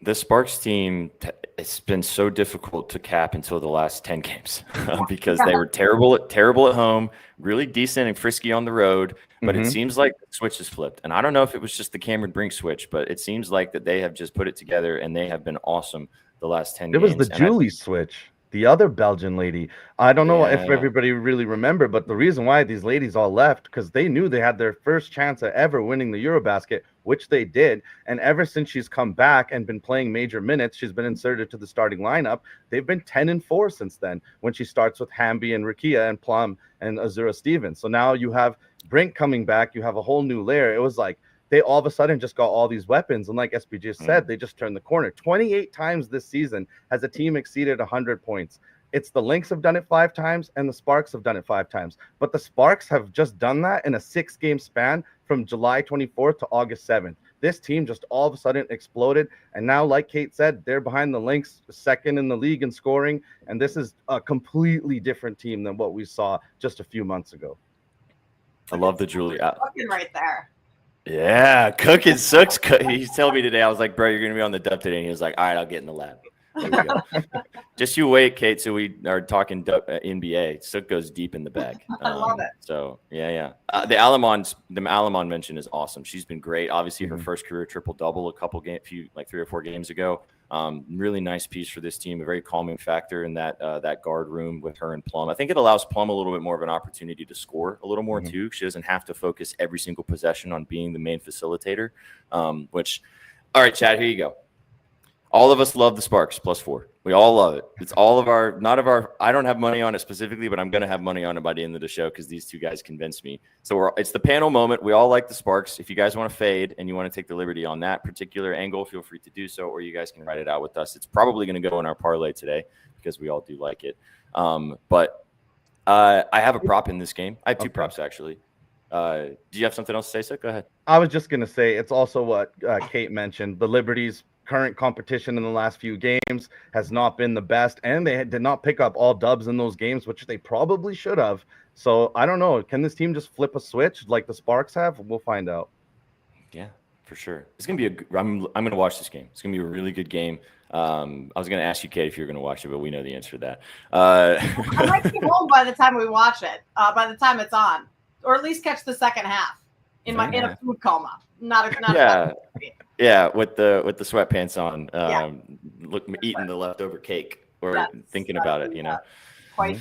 The Sparks team, it's been so difficult to cap until the last 10 games because they were terrible at home, really decent and frisky on the road. But it seems like the switch has flipped. And I don't know if it was just the Cameron Brink switch, but it seems like that they have just put it together and they have been awesome the last 10 games. It was the Julie switch. The other Belgian lady. I don't know if everybody really remember, but the reason why these ladies all left, because they knew they had their first chance at ever winning the Eurobasket, which they did. And ever since she's come back and been playing major minutes, she's been inserted to the starting lineup. They've been 10-4 since then, when she starts with Hamby and Rakia and Plum and Azura Stevens. So now you have Brink coming back. You have a whole new layer. It was like they all of a sudden just got all these weapons. And like SB just said, they just turned the corner. 28 times this season has a team exceeded 100 points. It's the Lynx have done it 5 times and the Sparks have done it 5 times. But the Sparks have just done that in a 6-game span from July 24th to August 7th. This team just all of a sudden exploded. And now, like Kate said, they're behind the Lynx, second in the league in scoring. And this is a completely different team than what we saw just a few months ago. I love the Julie. Fucking right there. Yeah, cooking sucks. He's telling me today, I was like, bro, you're going to be on the dub today. And he was like, all right, I'll get in the lab. There we go. Just you wait, Kate. So we are talking NBA. Sook goes deep in the bag. I love it. So, yeah. The Alamon mention is awesome. She's been great. Obviously, her first career triple-double a couple games, 3 or 4 games ago. Really nice piece for this team. A very calming factor in that guard room with her and Plum. I think it allows Plum a little bit more of an opportunity to score a little more too. She doesn't have to focus every single possession on being the main facilitator. All right, Chad, here you go. All of us love the Sparks +4. We all love it. It's all of our, I don't have money on it specifically, but I'm going to have money on it by the end of the show because these two guys convinced me. So it's the panel moment. We all like the Sparks. If you guys want to fade and you want to take the liberty on that particular angle, feel free to do so, or you guys can write it out with us. It's probably going to go in our parlay today because we all do like it. But I have a prop in this game. I have 2 props, actually. Do you have something else to say, Seth? Go ahead. I was just going to say it's also what Kate mentioned. The Liberty's current competition in the last few games has not been the best, and they did not pick up all dubs in those games, which they probably should have. So I don't know. Can this team just flip a switch like the Sparks have? We'll find out. Yeah, for sure. It's going to be I'm going to watch this game. It's going to be a really good game. I was going to ask you, Kate, if you're going to watch it, but we know the answer to that. I might be home by the time we watch it, by the time it's on, or at least catch the second half in a food coma. Yeah, with the sweatpants on, eating the leftover cake or thinking about it, Quite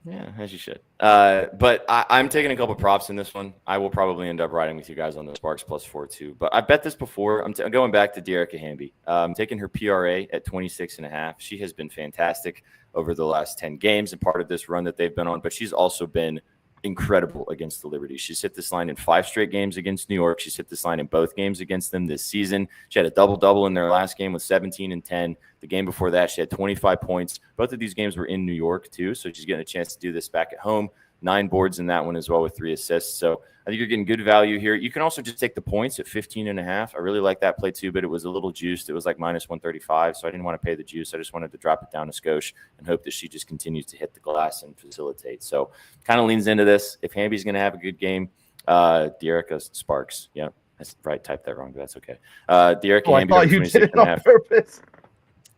yeah, as you should. But I'm taking a couple props in this one. I will probably end up riding with you guys on the Sparks +4 too. But I bet this before. I'm going back to Dearica Hamby. I'm taking her PRA at 26.5. She has been fantastic over the last 10 games and part of this run that they've been on. But she's also been incredible against the Liberty. She's hit this line in 5 straight games against New York. She's hit this line in both games against them this season. She had a double-double in their last game with 17 and 10. The game before that, she had 25 points. Both of these games were in New York, too, so she's getting a chance to do this back at home. 9 boards in that one as well with 3 assists. So I think you're getting good value here. You can also just take the points at 15.5. I really like that play too, but it was a little juiced. It was like -135, so I didn't want to pay the juice. I just wanted to drop it down to Skosh and hope that she just continues to hit the glass and facilitate. So kind of leans into this. If Hamby's going to have a good game, Dearica Sparks. Yeah, I probably typed that wrong, but that's okay. Dearica Hamby. I thought you did it on purpose.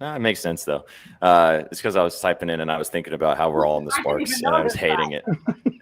It makes sense, though. It's because I was typing in and I was thinking about how we're all in the Sparks, and I was hating it.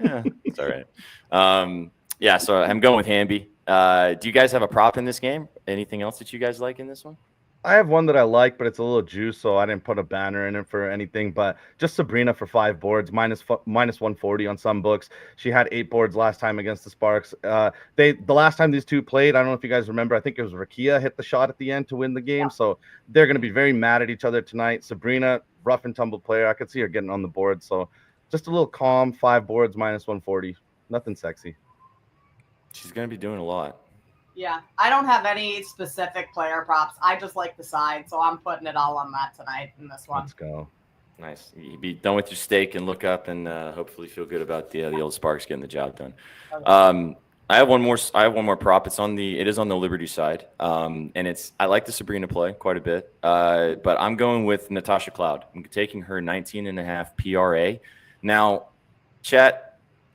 Yeah, it's all right. Yeah, so I'm going with Hamby. Do you guys have a prop in this game? Anything else that you guys like in this one? I have one that I like, but it's a little juice, so I didn't put a banner in it for anything. But just Sabrina for 5 boards, minus 140 on some books. She had 8 boards last time against the Sparks. The last time these two played, I don't know if you guys remember, I think it was Rakia hit the shot at the end to win the game. So they're going to be very mad at each other tonight. Sabrina, rough and tumble player. I could see her getting on the board. So just a little calm, 5 boards, minus 140. Nothing sexy. She's going to be doing a lot. Yeah, I don't have any specific player props. I just like the side, so I'm putting it all on that tonight in this one. Let's go. Nice. You be done with your steak and look up and hopefully feel good about the old Sparks getting the job done. Okay. I have one more prop. It is on the Liberty side, and I like the Sabrina play quite a bit, but I'm going with Natasha Cloud. I'm taking her 19.5 PRA. Now, chat.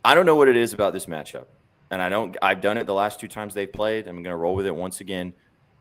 I don't know what it is about this matchup. And I've done it the last 2 times they've played. I'm going to roll with it once again.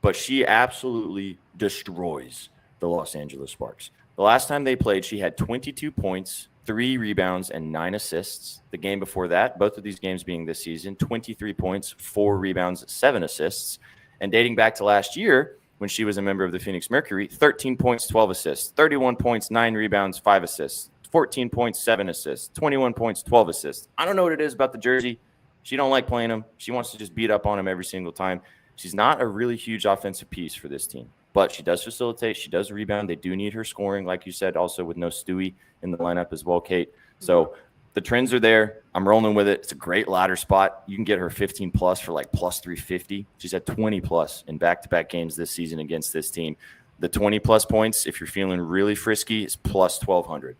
But she absolutely destroys the Los Angeles Sparks. The last time they played, she had 22 points, 3 rebounds, and 9 assists. The game before that, both of these games being this season, 23 points, 4 rebounds, 7 assists. And dating back to last year, when she was a member of the Phoenix Mercury, 13 points, 12 assists, 31 points, 9 rebounds, 5 assists, 14 points, 7 assists, 21 points, 12 assists. I don't know what it is about the jersey. She don't like playing them. She wants to just beat up on them every single time. She's not a really huge offensive piece for this team, but she does facilitate. She does rebound. They do need her scoring, like you said, also with no Stewie in the lineup as well, Kate. So the trends are there. I'm rolling with it. It's a great ladder spot. You can get her 15 plus for like plus 350. She's at 20 plus in back-to-back games this season against this team. The 20 plus points, if you're feeling really frisky, is plus 1,200.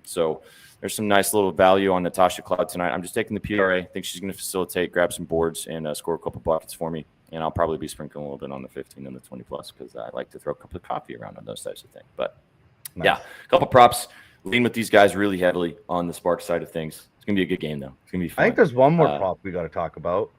So there's some nice little value on Natasha Cloud tonight. I'm just taking the PRA. I think she's going to facilitate, grab some boards, and score a couple buckets for me. And I'll probably be sprinkling a little bit on the 15 and the 20 plus because I like to throw a cup of coffee around on those types of things. But yeah, a couple props. Lean with these guys really heavily on the Sparks side of things. It's going to be a good game, though. It's going to be fun. I think there's one more prop we got to talk about.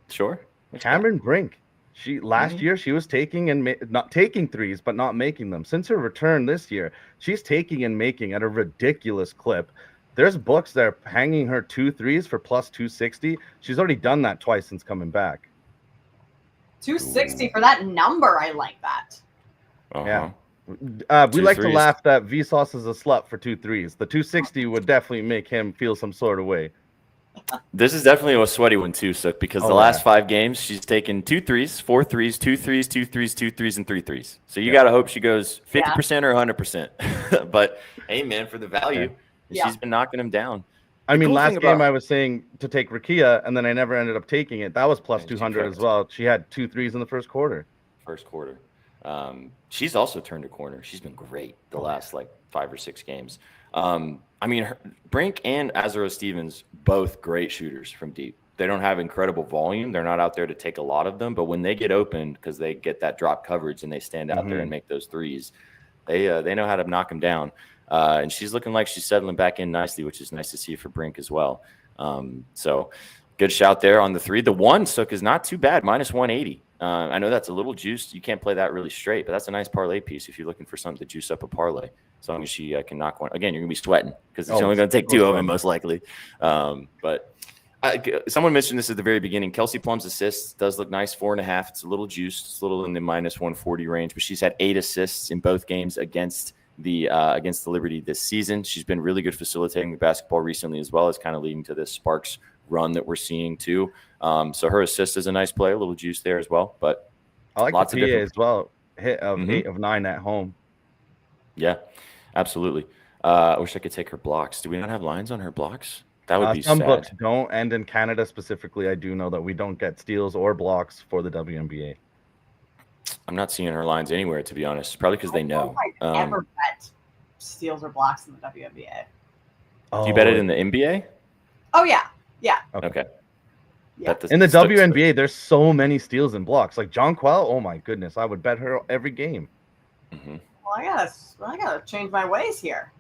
Sure. Cameron Brink. She last year she was taking and not taking threes, but not making them. Since her return this year, she's taking and making at a ridiculous clip. There's books that are hanging her 2 threes for plus 260. She's already done that twice since coming back. 260 for that number. I like that. Yeah. We like to laugh that Vsauce is a slut for 2 threes. The 260 would definitely make him feel some sort of way. This is definitely a sweaty one too, Sook, because the last 5 games she's taken 2 threes, 4 threes, 2 threes, 2 threes, 2 threes, and 3 threes. So you got to hope she goes 50% or 100%. But hey, man, for the value, she's been knocking them down. I mean, last game I was saying to take Rakia, and then I never ended up taking it. That was plus 200 as well. She had 2 threes in the first quarter. She's also turned a corner. She's been great the last 5 or 6 games. I mean, Brink and Azaro Stevens, both great shooters from deep. They don't have incredible volume. They're not out there to take a lot of them, but when they get open, because they get that drop coverage and they stand out there and make those threes, they know how to knock them down. And she's looking like she's settling back in nicely, which is nice to see for Brink as well. So good shout there on the 3. The 1, Sook, is not too bad, minus 180. I know that's a little juiced. You can't play that really straight, but that's a nice parlay piece if you're looking for something to juice up a parlay. As long as she can knock one. Again, you're going to be sweating because it's only going to take 2 of them most likely. But someone mentioned this at the very beginning. Kelsey Plum's assists does look nice, 4.5. It's a little juiced. It's a little in the minus 140 range, but she's had 8 assists in both games against the Liberty this season. She's been really good facilitating the basketball recently as well, as kind of leading to this Sparks run that we're seeing too. So her assist is a nice play, a little juice there as well. But I like lots the PA of as well. Hit of 8 of 9 at home. Yeah, absolutely. I wish I could take her blocks. Do we not have lines on her blocks? That would be some sad. books don't, and in Canada specifically, I do know that we don't get steals or blocks for the WNBA. I'm not seeing her lines anywhere, to be honest. Probably because they know. I never bet steals or blocks in the WNBA. Do you bet it in the NBA? Oh yeah. Okay. Yeah. In the WNBA, there's so many steals and blocks. Like John Quell, oh my goodness, I would bet her every game. Mm-hmm. Well, I gotta change my ways here.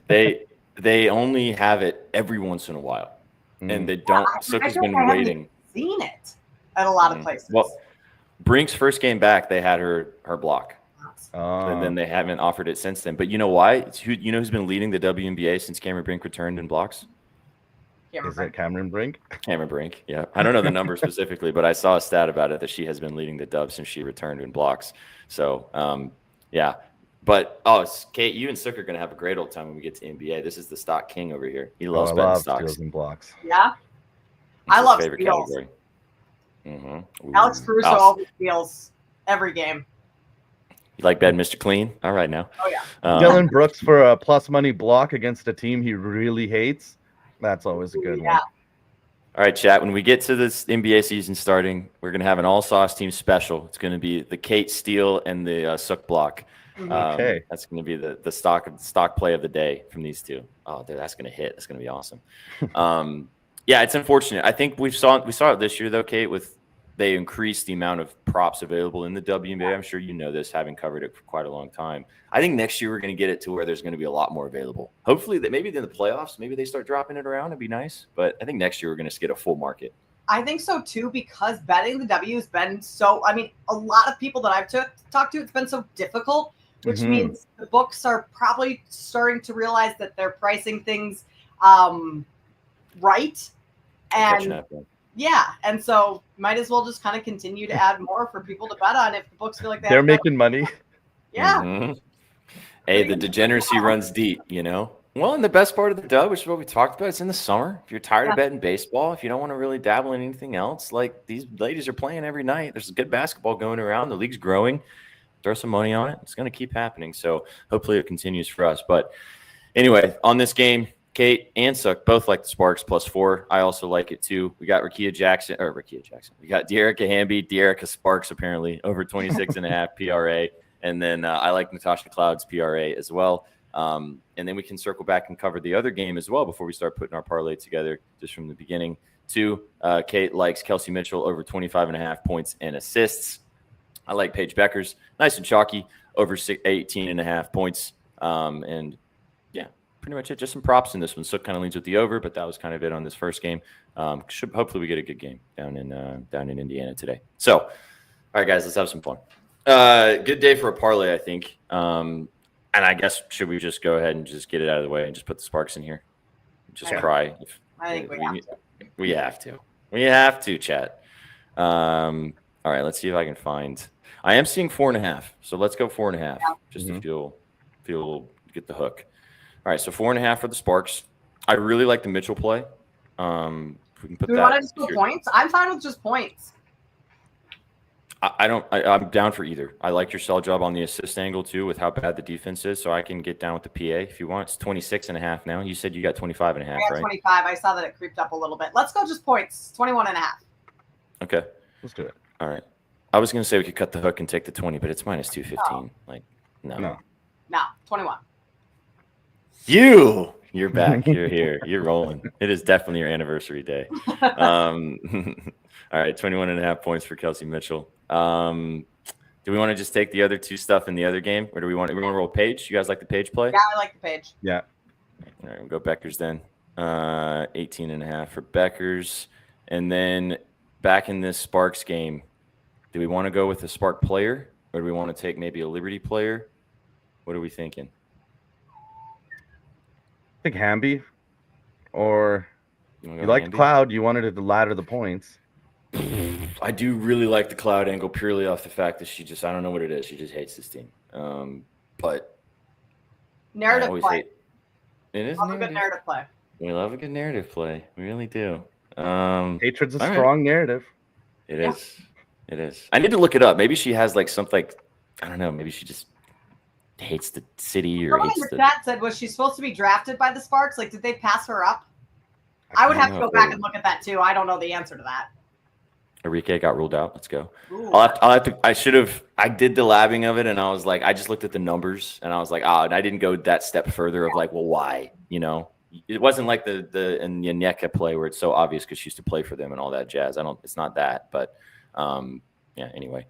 They only have it every once in a while, and they don't. Sook has been waiting. Seen it at a lot of places. Well, Brink's first game back, they had her block, and then they haven't offered it since then. But you know why? You know who's been leading the WNBA since Cameron Brink returned in blocks? Is it Cameron Brink? Cameron Brink, yeah. I don't know the number specifically, but I saw a stat about it that she has been leading the Dubs since she returned in blocks. So, yeah. But, Kate, you and Sook are going to have a great old time when we get to NBA. This is the stock king over here. He loves betting stocks. Steals and blocks. Yeah. I love favorite steals. Category. Mm-hmm. Alex Caruso always steals every game. You like betting Mr. Clean? All right now. Oh, yeah. Dylan Brooks for a plus money block against a team he really hates. That's always a good one. All right, chat. When we get to this NBA season starting, we're going to have an all-sauce team special. It's going to be the Kate Steele and the Sook block. Okay. That's going to be the stock play of the day from these two. Oh, that's going to hit. That's going to be awesome. Yeah, it's unfortunate. I think we saw it this year, though, Kate, with they increased the amount of props available in the WNBA. I'm sure you know this, having covered it for quite a long time. I think next year we're going to get it to where there's going to be a lot more available. Hopefully, that maybe in the playoffs, maybe they start dropping it around. It'd be nice. But I think next year we're going to get a full market. I think so too, because betting the W has been so. I mean, a lot of people that I've talked to, it's been so difficult, which means the books are probably starting to realize that they're pricing things right. And yeah, and so might as well just kind of continue to add more for people to bet on if the books feel like they're making money. Yeah. Mm-hmm. Hey, the degeneracy runs deep, you know. Well, and the best part of the dub, which is what we talked about, it's in the summer. If you're tired of betting baseball, if you don't want to really dabble in anything else, like these ladies are playing every night. There's good basketball going around. The league's growing. Throw some money on it. It's going to keep happening. So hopefully it continues for us. But anyway, on this game, Kate and Suck both like the Sparks +4. I also like it too. We got Rakia Jackson. We got Dearica Hamby, Dearica Sparks apparently over 26.5 PRA. And then I like Natasha Cloud's PRA as well. And then we can circle back and cover the other game as well before we start putting our parlay together just from the beginning. Kate likes Kelsey Mitchell over 25.5 points and assists. I like Paige Beckers, nice and chalky, over 18.5 points. And yeah, pretty much it. Just some props in this one. Sook kind of leads with the over, but that was kind of it on this first game. Hopefully we get a good game down in Indiana today. So, all right, guys, let's have some fun. Good day for a parlay, I think. And I guess should we just go ahead and just get it out of the way and just put the Sparks in here? Just cry. I think we have to. We have to. We have to, chat. All right, let's see if I can find. I am seeing 4.5, so let's go 4.5 just to feel get the hook. All right, so 4.5 for the Sparks. I really like the Mitchell play. We can put Do we want to just go points? I'm fine with just points. I'm down for either. I like your sell job on the assist angle too, with how bad the defense is. So I can get down with the PA if you want. It's 26.5 now. You said you got 25.5, right? 25. I saw that it creeped up a little bit. Let's go just points. 21.5. Okay, Let's do it. all right. I was gonna say we could cut the hook and take the 20, but it's minus 215. Like, no. 21. You're back. You're here. You're rolling. It is definitely your anniversary day. All right, 21.5 points for Kelsey Mitchell. Do we want to just take the other two stuff in the other game, or do we want to roll Page? You guys like the Page play? Yeah, I like the Page. Yeah. All right, we'll go Beckers then. 18.5 for Beckers. And then back in this Sparks game, do we want to go with a Spark player, or do we want to take maybe a Liberty player? What are we thinking? I think Hamby, or you like Hamby? Cloud. You wanted to ladder the points. I do really like the Cloud angle purely off the fact that I don't know what it is. She just hates this team. But Narrative play. It is Love a good narrative play. We love a good narrative play. We really do. Hatred's a strong narrative. It is. It is. I need to look it up. Maybe she has like something. I don't know. Maybe she just hates the city or Someone hates in the chat said, was she supposed to be drafted by the Sparks? Like, did they pass her up? I would have to go back and look at that too. I don't know the answer to that. Enrique got ruled out. Let's go. Ooh. I'll have to. I did the labbing of it, and I was like, I just looked at the numbers, and I was like, and I didn't go that step further of like, well, why? You know, it wasn't like the Nyeka play where it's so obvious because she used to play for them and all that jazz. It's not that, but yeah. Anyway,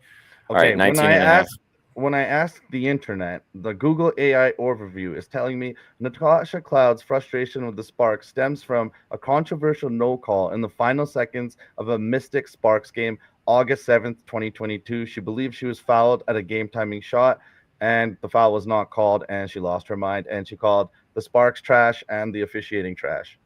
all right, 19.5. When I ask the internet, the Google AI overview is telling me Natasha Cloud's frustration with the Sparks stems from a controversial no call in the final seconds of a Mystic Sparks game, August 7th, 2022. She believes she was fouled at a game-timing shot, and the foul was not called, and she lost her mind, and she called the Sparks trash and the officiating trash.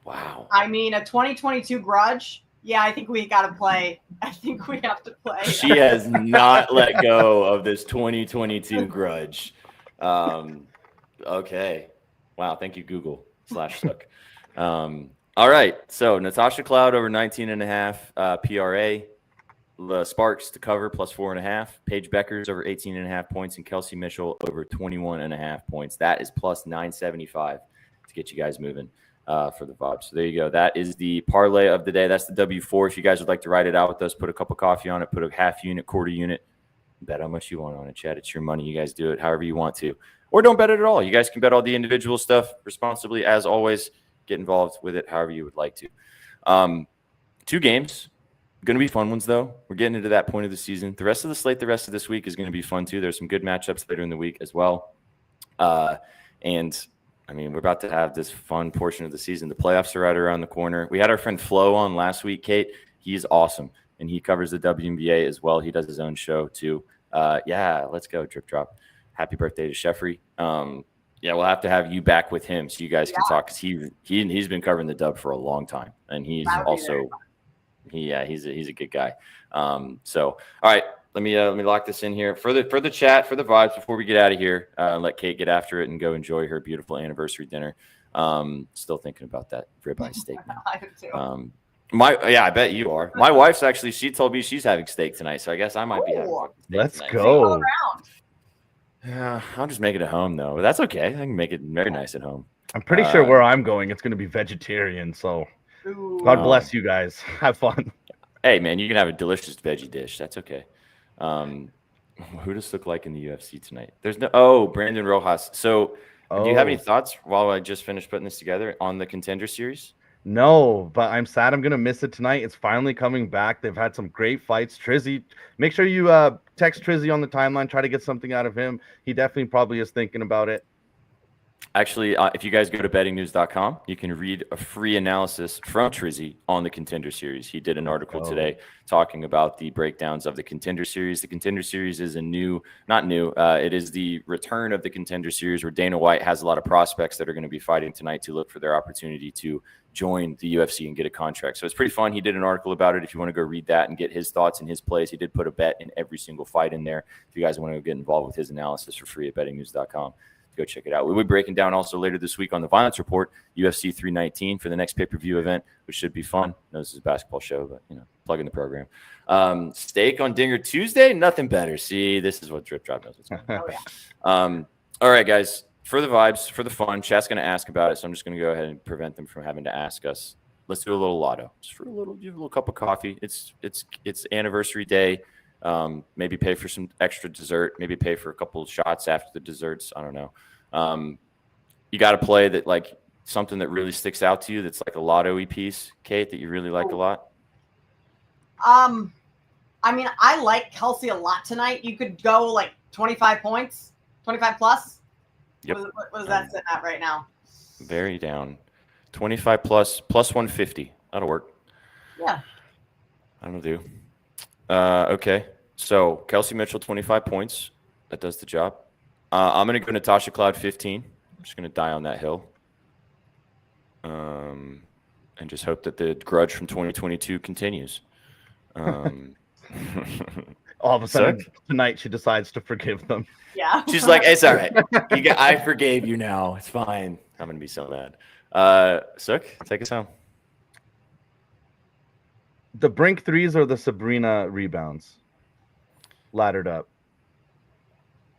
Wow. I mean, a 2022 grudge. Yeah, I think we got to play. I think we have to play. She has not let go of this 2022 grudge. Okay. Wow. Thank you, Google /Suck. All right. So Natasha Cloud over 19.5 PRA. The Sparks to cover +4.5. Paige Beckers over 18.5 points, and Kelsey Mitchell over 21.5 points. That is +975 to get you guys moving. For the vibe. So there you go. That is the parlay of the day. That's the W4. If you guys would like to write it out with us, put a cup of coffee on it, put a half unit, quarter unit, bet how much you want on it, Chad. It's your money. You guys do it however you want to. Or don't bet it at all. You guys can bet all the individual stuff responsibly. As always, get involved with it however you would like to. 2 games. Going to be fun ones, though. We're getting into that point of the season. The rest of the slate, the rest of this week is going to be fun, too. There's some good matchups later in the week as well. And, I mean, we're about to have this fun portion of the season. The playoffs are right around the corner. We had our friend Flo on last week, Kate. He's awesome, and he covers the WNBA as well. He does his own show, too. Yeah, let's go, Drip Drop. Happy birthday to Sheffrey. Yeah, we'll have to have you back with him so you guys can talk, because he's been covering the Dub for a long time, and he's also he's a good guy. So all right, let me lock this in here for the chat, for the vibes before we get out of here. Let Kate get after it and go enjoy her beautiful anniversary dinner. Still thinking about that ribeye steak now. I do too. I bet you are. My wife's actually, she told me she's having steak tonight, so I guess I might be having steak Let's tonight. go. Yeah, I'll just make it at home though. That's okay. I can make it very nice at home. I'm pretty sure where I'm going, it's going to be vegetarian. So God bless you guys. Have fun. Hey man, you can have a delicious veggie dish. That's okay. Who does look like in the UFC tonight? There's Brandon Rojas. So do you have any thoughts while I just finished putting this together on the Contender Series? No, but I'm sad I'm going to miss it tonight. It's finally coming back. They've had some great fights. Trizzy, make sure you text Trizzy on the timeline. Try to get something out of him. He definitely probably is thinking about it. Actually, if you guys go to bettingnews.com, you can read a free analysis from Trizzy on the Contender Series. He did an article today talking about the breakdowns of the Contender Series. The Contender Series is it is the return of the Contender Series, where Dana White has a lot of prospects that are going to be fighting tonight to look for their opportunity to join the UFC and get a contract. So it's pretty fun. He did an article about it. If you want to go read that and get his thoughts and his plays, he did put a bet in every single fight in there. If you guys want to get involved with his analysis for free at bettingnews.com. Go check it out. We'll be breaking down also later this week on the Violence Report, UFC 319 for the next pay-per-view event, which should be fun. I know this is a basketball show, but, plug in the program. Steak on Dinger Tuesday, nothing better. See, this is what Drip Drop knows what's going on. All right, guys, for the vibes, for the fun, chat's going to ask about it, so I'm just going to go ahead and prevent them from having to ask us. Let's do a little lotto. Just for a little cup of coffee. It's anniversary day. Maybe pay for some extra dessert, maybe pay for a couple of shots after the desserts. I don't know. You got to play that, like something that really sticks out to you. That's like a lotto-y piece, Kate, that you really like a lot. I mean, I like Kelsey a lot tonight. You could go like 25 points, 25 plus. Yep. What is that sitting at right now? Very down. 25 plus 150. That'll work. Yeah. That'll do. Okay. So Kelsey Mitchell, 25 points. That does the job. I'm going to go Natasha Cloud, 15. I'm just going to die on that hill. And just hope that the grudge from 2022 continues. All of a sudden tonight she decides to forgive them. Yeah. She's like, it's all right. I forgave you now. It's fine. I'm going to be so mad. Sook, take us home. The Brink threes or the Sabrina rebounds? Laddered up.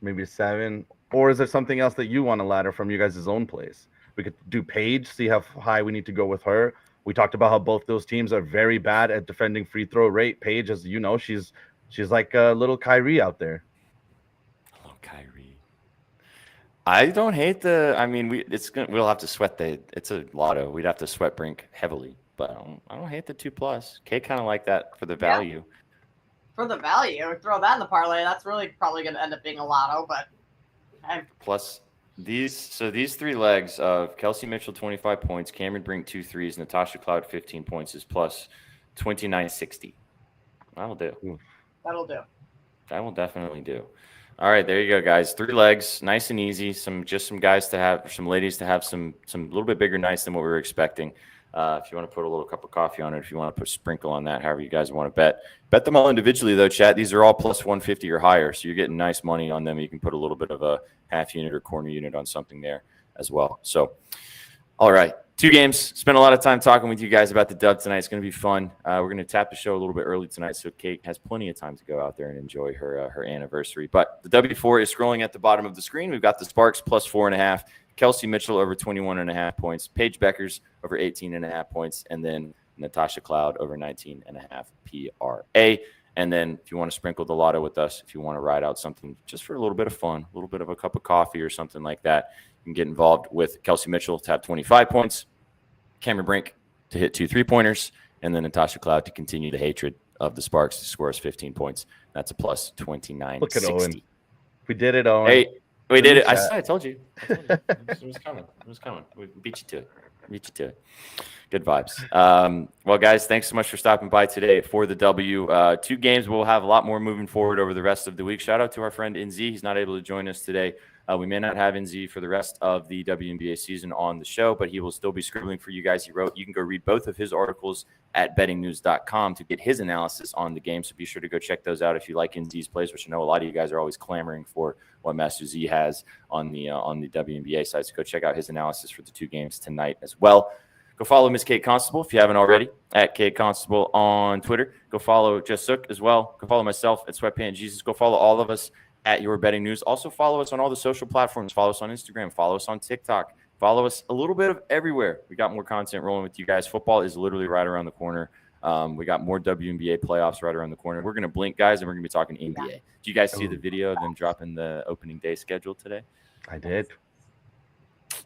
Maybe a 7. Or is there something else that you want to ladder from you guys' own place? We could do Paige, see how high we need to go with her. We talked about how both those teams are very bad at defending free throw rate. Paige, as you know, she's like a little Kyrie out there. Oh, Kyrie. I don't hate we'll have to sweat it's a lotto. We'd have to sweat Brink heavily. But I don't hate the 2+. Kate kind of like that for the value. Yeah. For the value, throw that in the parlay. That's really probably going to end up being a lotto. But plus these 3 legs of Kelsey Mitchell 25 points, Cameron Brink 2 threes, Natasha Cloud 15 points is plus 2960. That'll do. That'll do. That will definitely do. All right, there you go, guys. 3 legs, nice and easy. Some ladies to have some little bit bigger nights than what we were expecting. If you want to put a little cup of coffee on it, if you want to put a sprinkle on that, however you guys want to bet them all individually though, chat. These are all plus 150 or higher, so you're getting nice money on them. You can put a little bit of a half unit or corner unit on something there as well. So, all right, 2 games. Spent a lot of time talking with you guys about the dub tonight. It's going to be fun. We're going to tap the show a little bit early tonight, so Kate has plenty of time to go out there and enjoy her anniversary. But the W4 is scrolling at the bottom of the screen. We've got the Sparks plus 4.5. Kelsey Mitchell over 21.5 points, Paige Beckers over 18.5 points, and then Natasha Cloud over 19.5 PRA. And then if you want to sprinkle the lotto with us, if you want to ride out something just for a little bit of fun, a little bit of a cup of coffee or something like that, you can get involved with Kelsey Mitchell to have 25 points, Cameron Brink to hit 2 3-pointers, and then Natasha Cloud to continue the hatred of the Sparks to score us 15 points. That's a plus 29. Look at Owen. We did it, Owen. Hey, we did it. I told you. It was coming. It was coming. We beat you to it. Good vibes. Well, guys, thanks so much for stopping by today for the W. 2 games. We'll have a lot more moving forward over the rest of the week. Shout out to our friend NZ. He's not able to join us today. We may not have NZ for the rest of the WNBA season on the show, but he will still be scribbling for you guys. He wrote, you can go read both of his articles at bettingnews.com to get his analysis on the game. So be sure to go check those out if you like NZ's plays, which I know a lot of you guys are always clamoring for what Master Z has on the WNBA side. So go check out his analysis for the 2 games tonight as well. Go follow Miss Kate Constable if you haven't already at Kate Constable on Twitter. Go follow Jess Sook as well. Go follow myself at Sweatpant Jesus. Go follow all of us at Your Betting News. Also follow us on all the social platforms. Follow us on Instagram. Follow us on TikTok. Follow us a little bit of everywhere. We got more content rolling with you guys. Football is literally right around the corner. We got more WNBA playoffs right around the corner. We're going to blink, guys, and we're going to be talking NBA. Did you guys see the video of them dropping the opening day schedule today? I did.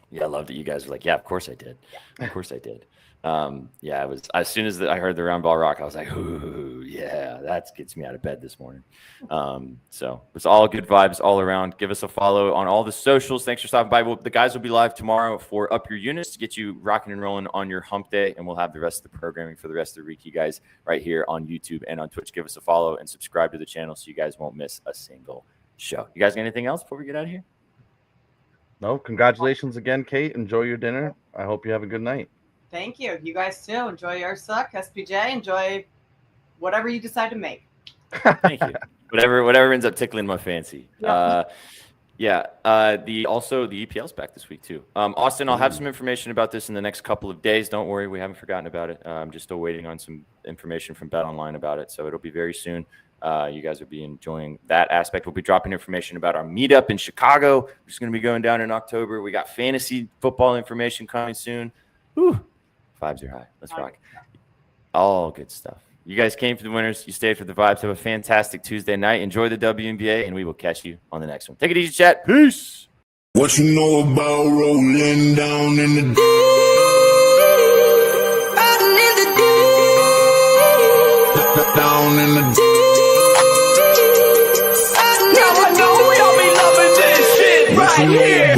Yeah, I loved it. You guys were like, yeah, of course I did. Of course I did. Yeah, it was as soon as I heard the round ball rock, I was like, ooh, yeah, that gets me out of bed this morning. So it's all good vibes all around. Give us a follow on all the socials. Thanks for stopping by. The guys will be live tomorrow for Up Your Units to get you rocking and rolling on your hump day, and we'll have the rest of the programming for the rest of the week, you guys, right here on YouTube and on Twitch. Give us a follow and subscribe to the channel so you guys won't miss a single show. You guys got anything else before we get out of here? No, congratulations again, Kate. Enjoy your dinner. I hope you have a good night. Thank you. You guys too. Enjoy your suck, SPJ. Enjoy whatever you decide to make. Thank you. Whatever ends up tickling my fancy. Yeah. The EPL's back this week too. Austin, I'll have some information about this in the next couple of days. Don't worry, we haven't forgotten about it. I'm just still waiting on some information from BetOnline about it, so it'll be very soon. You guys will be enjoying that aspect. We'll be dropping information about our meetup in Chicago, which is going to be going down in October. We got fantasy football information coming soon. Whew. Vibes are high. Let's rock. All good stuff. You guys came for the winners. You stayed for the vibes. Have a fantastic Tuesday night. Enjoy the WNBA, and we will catch you on the next one. Take it easy, chat. Peace. What you know about rolling down in the deep? Riding in the deep. Down in the deep. Now I know we all be loving this shit right here.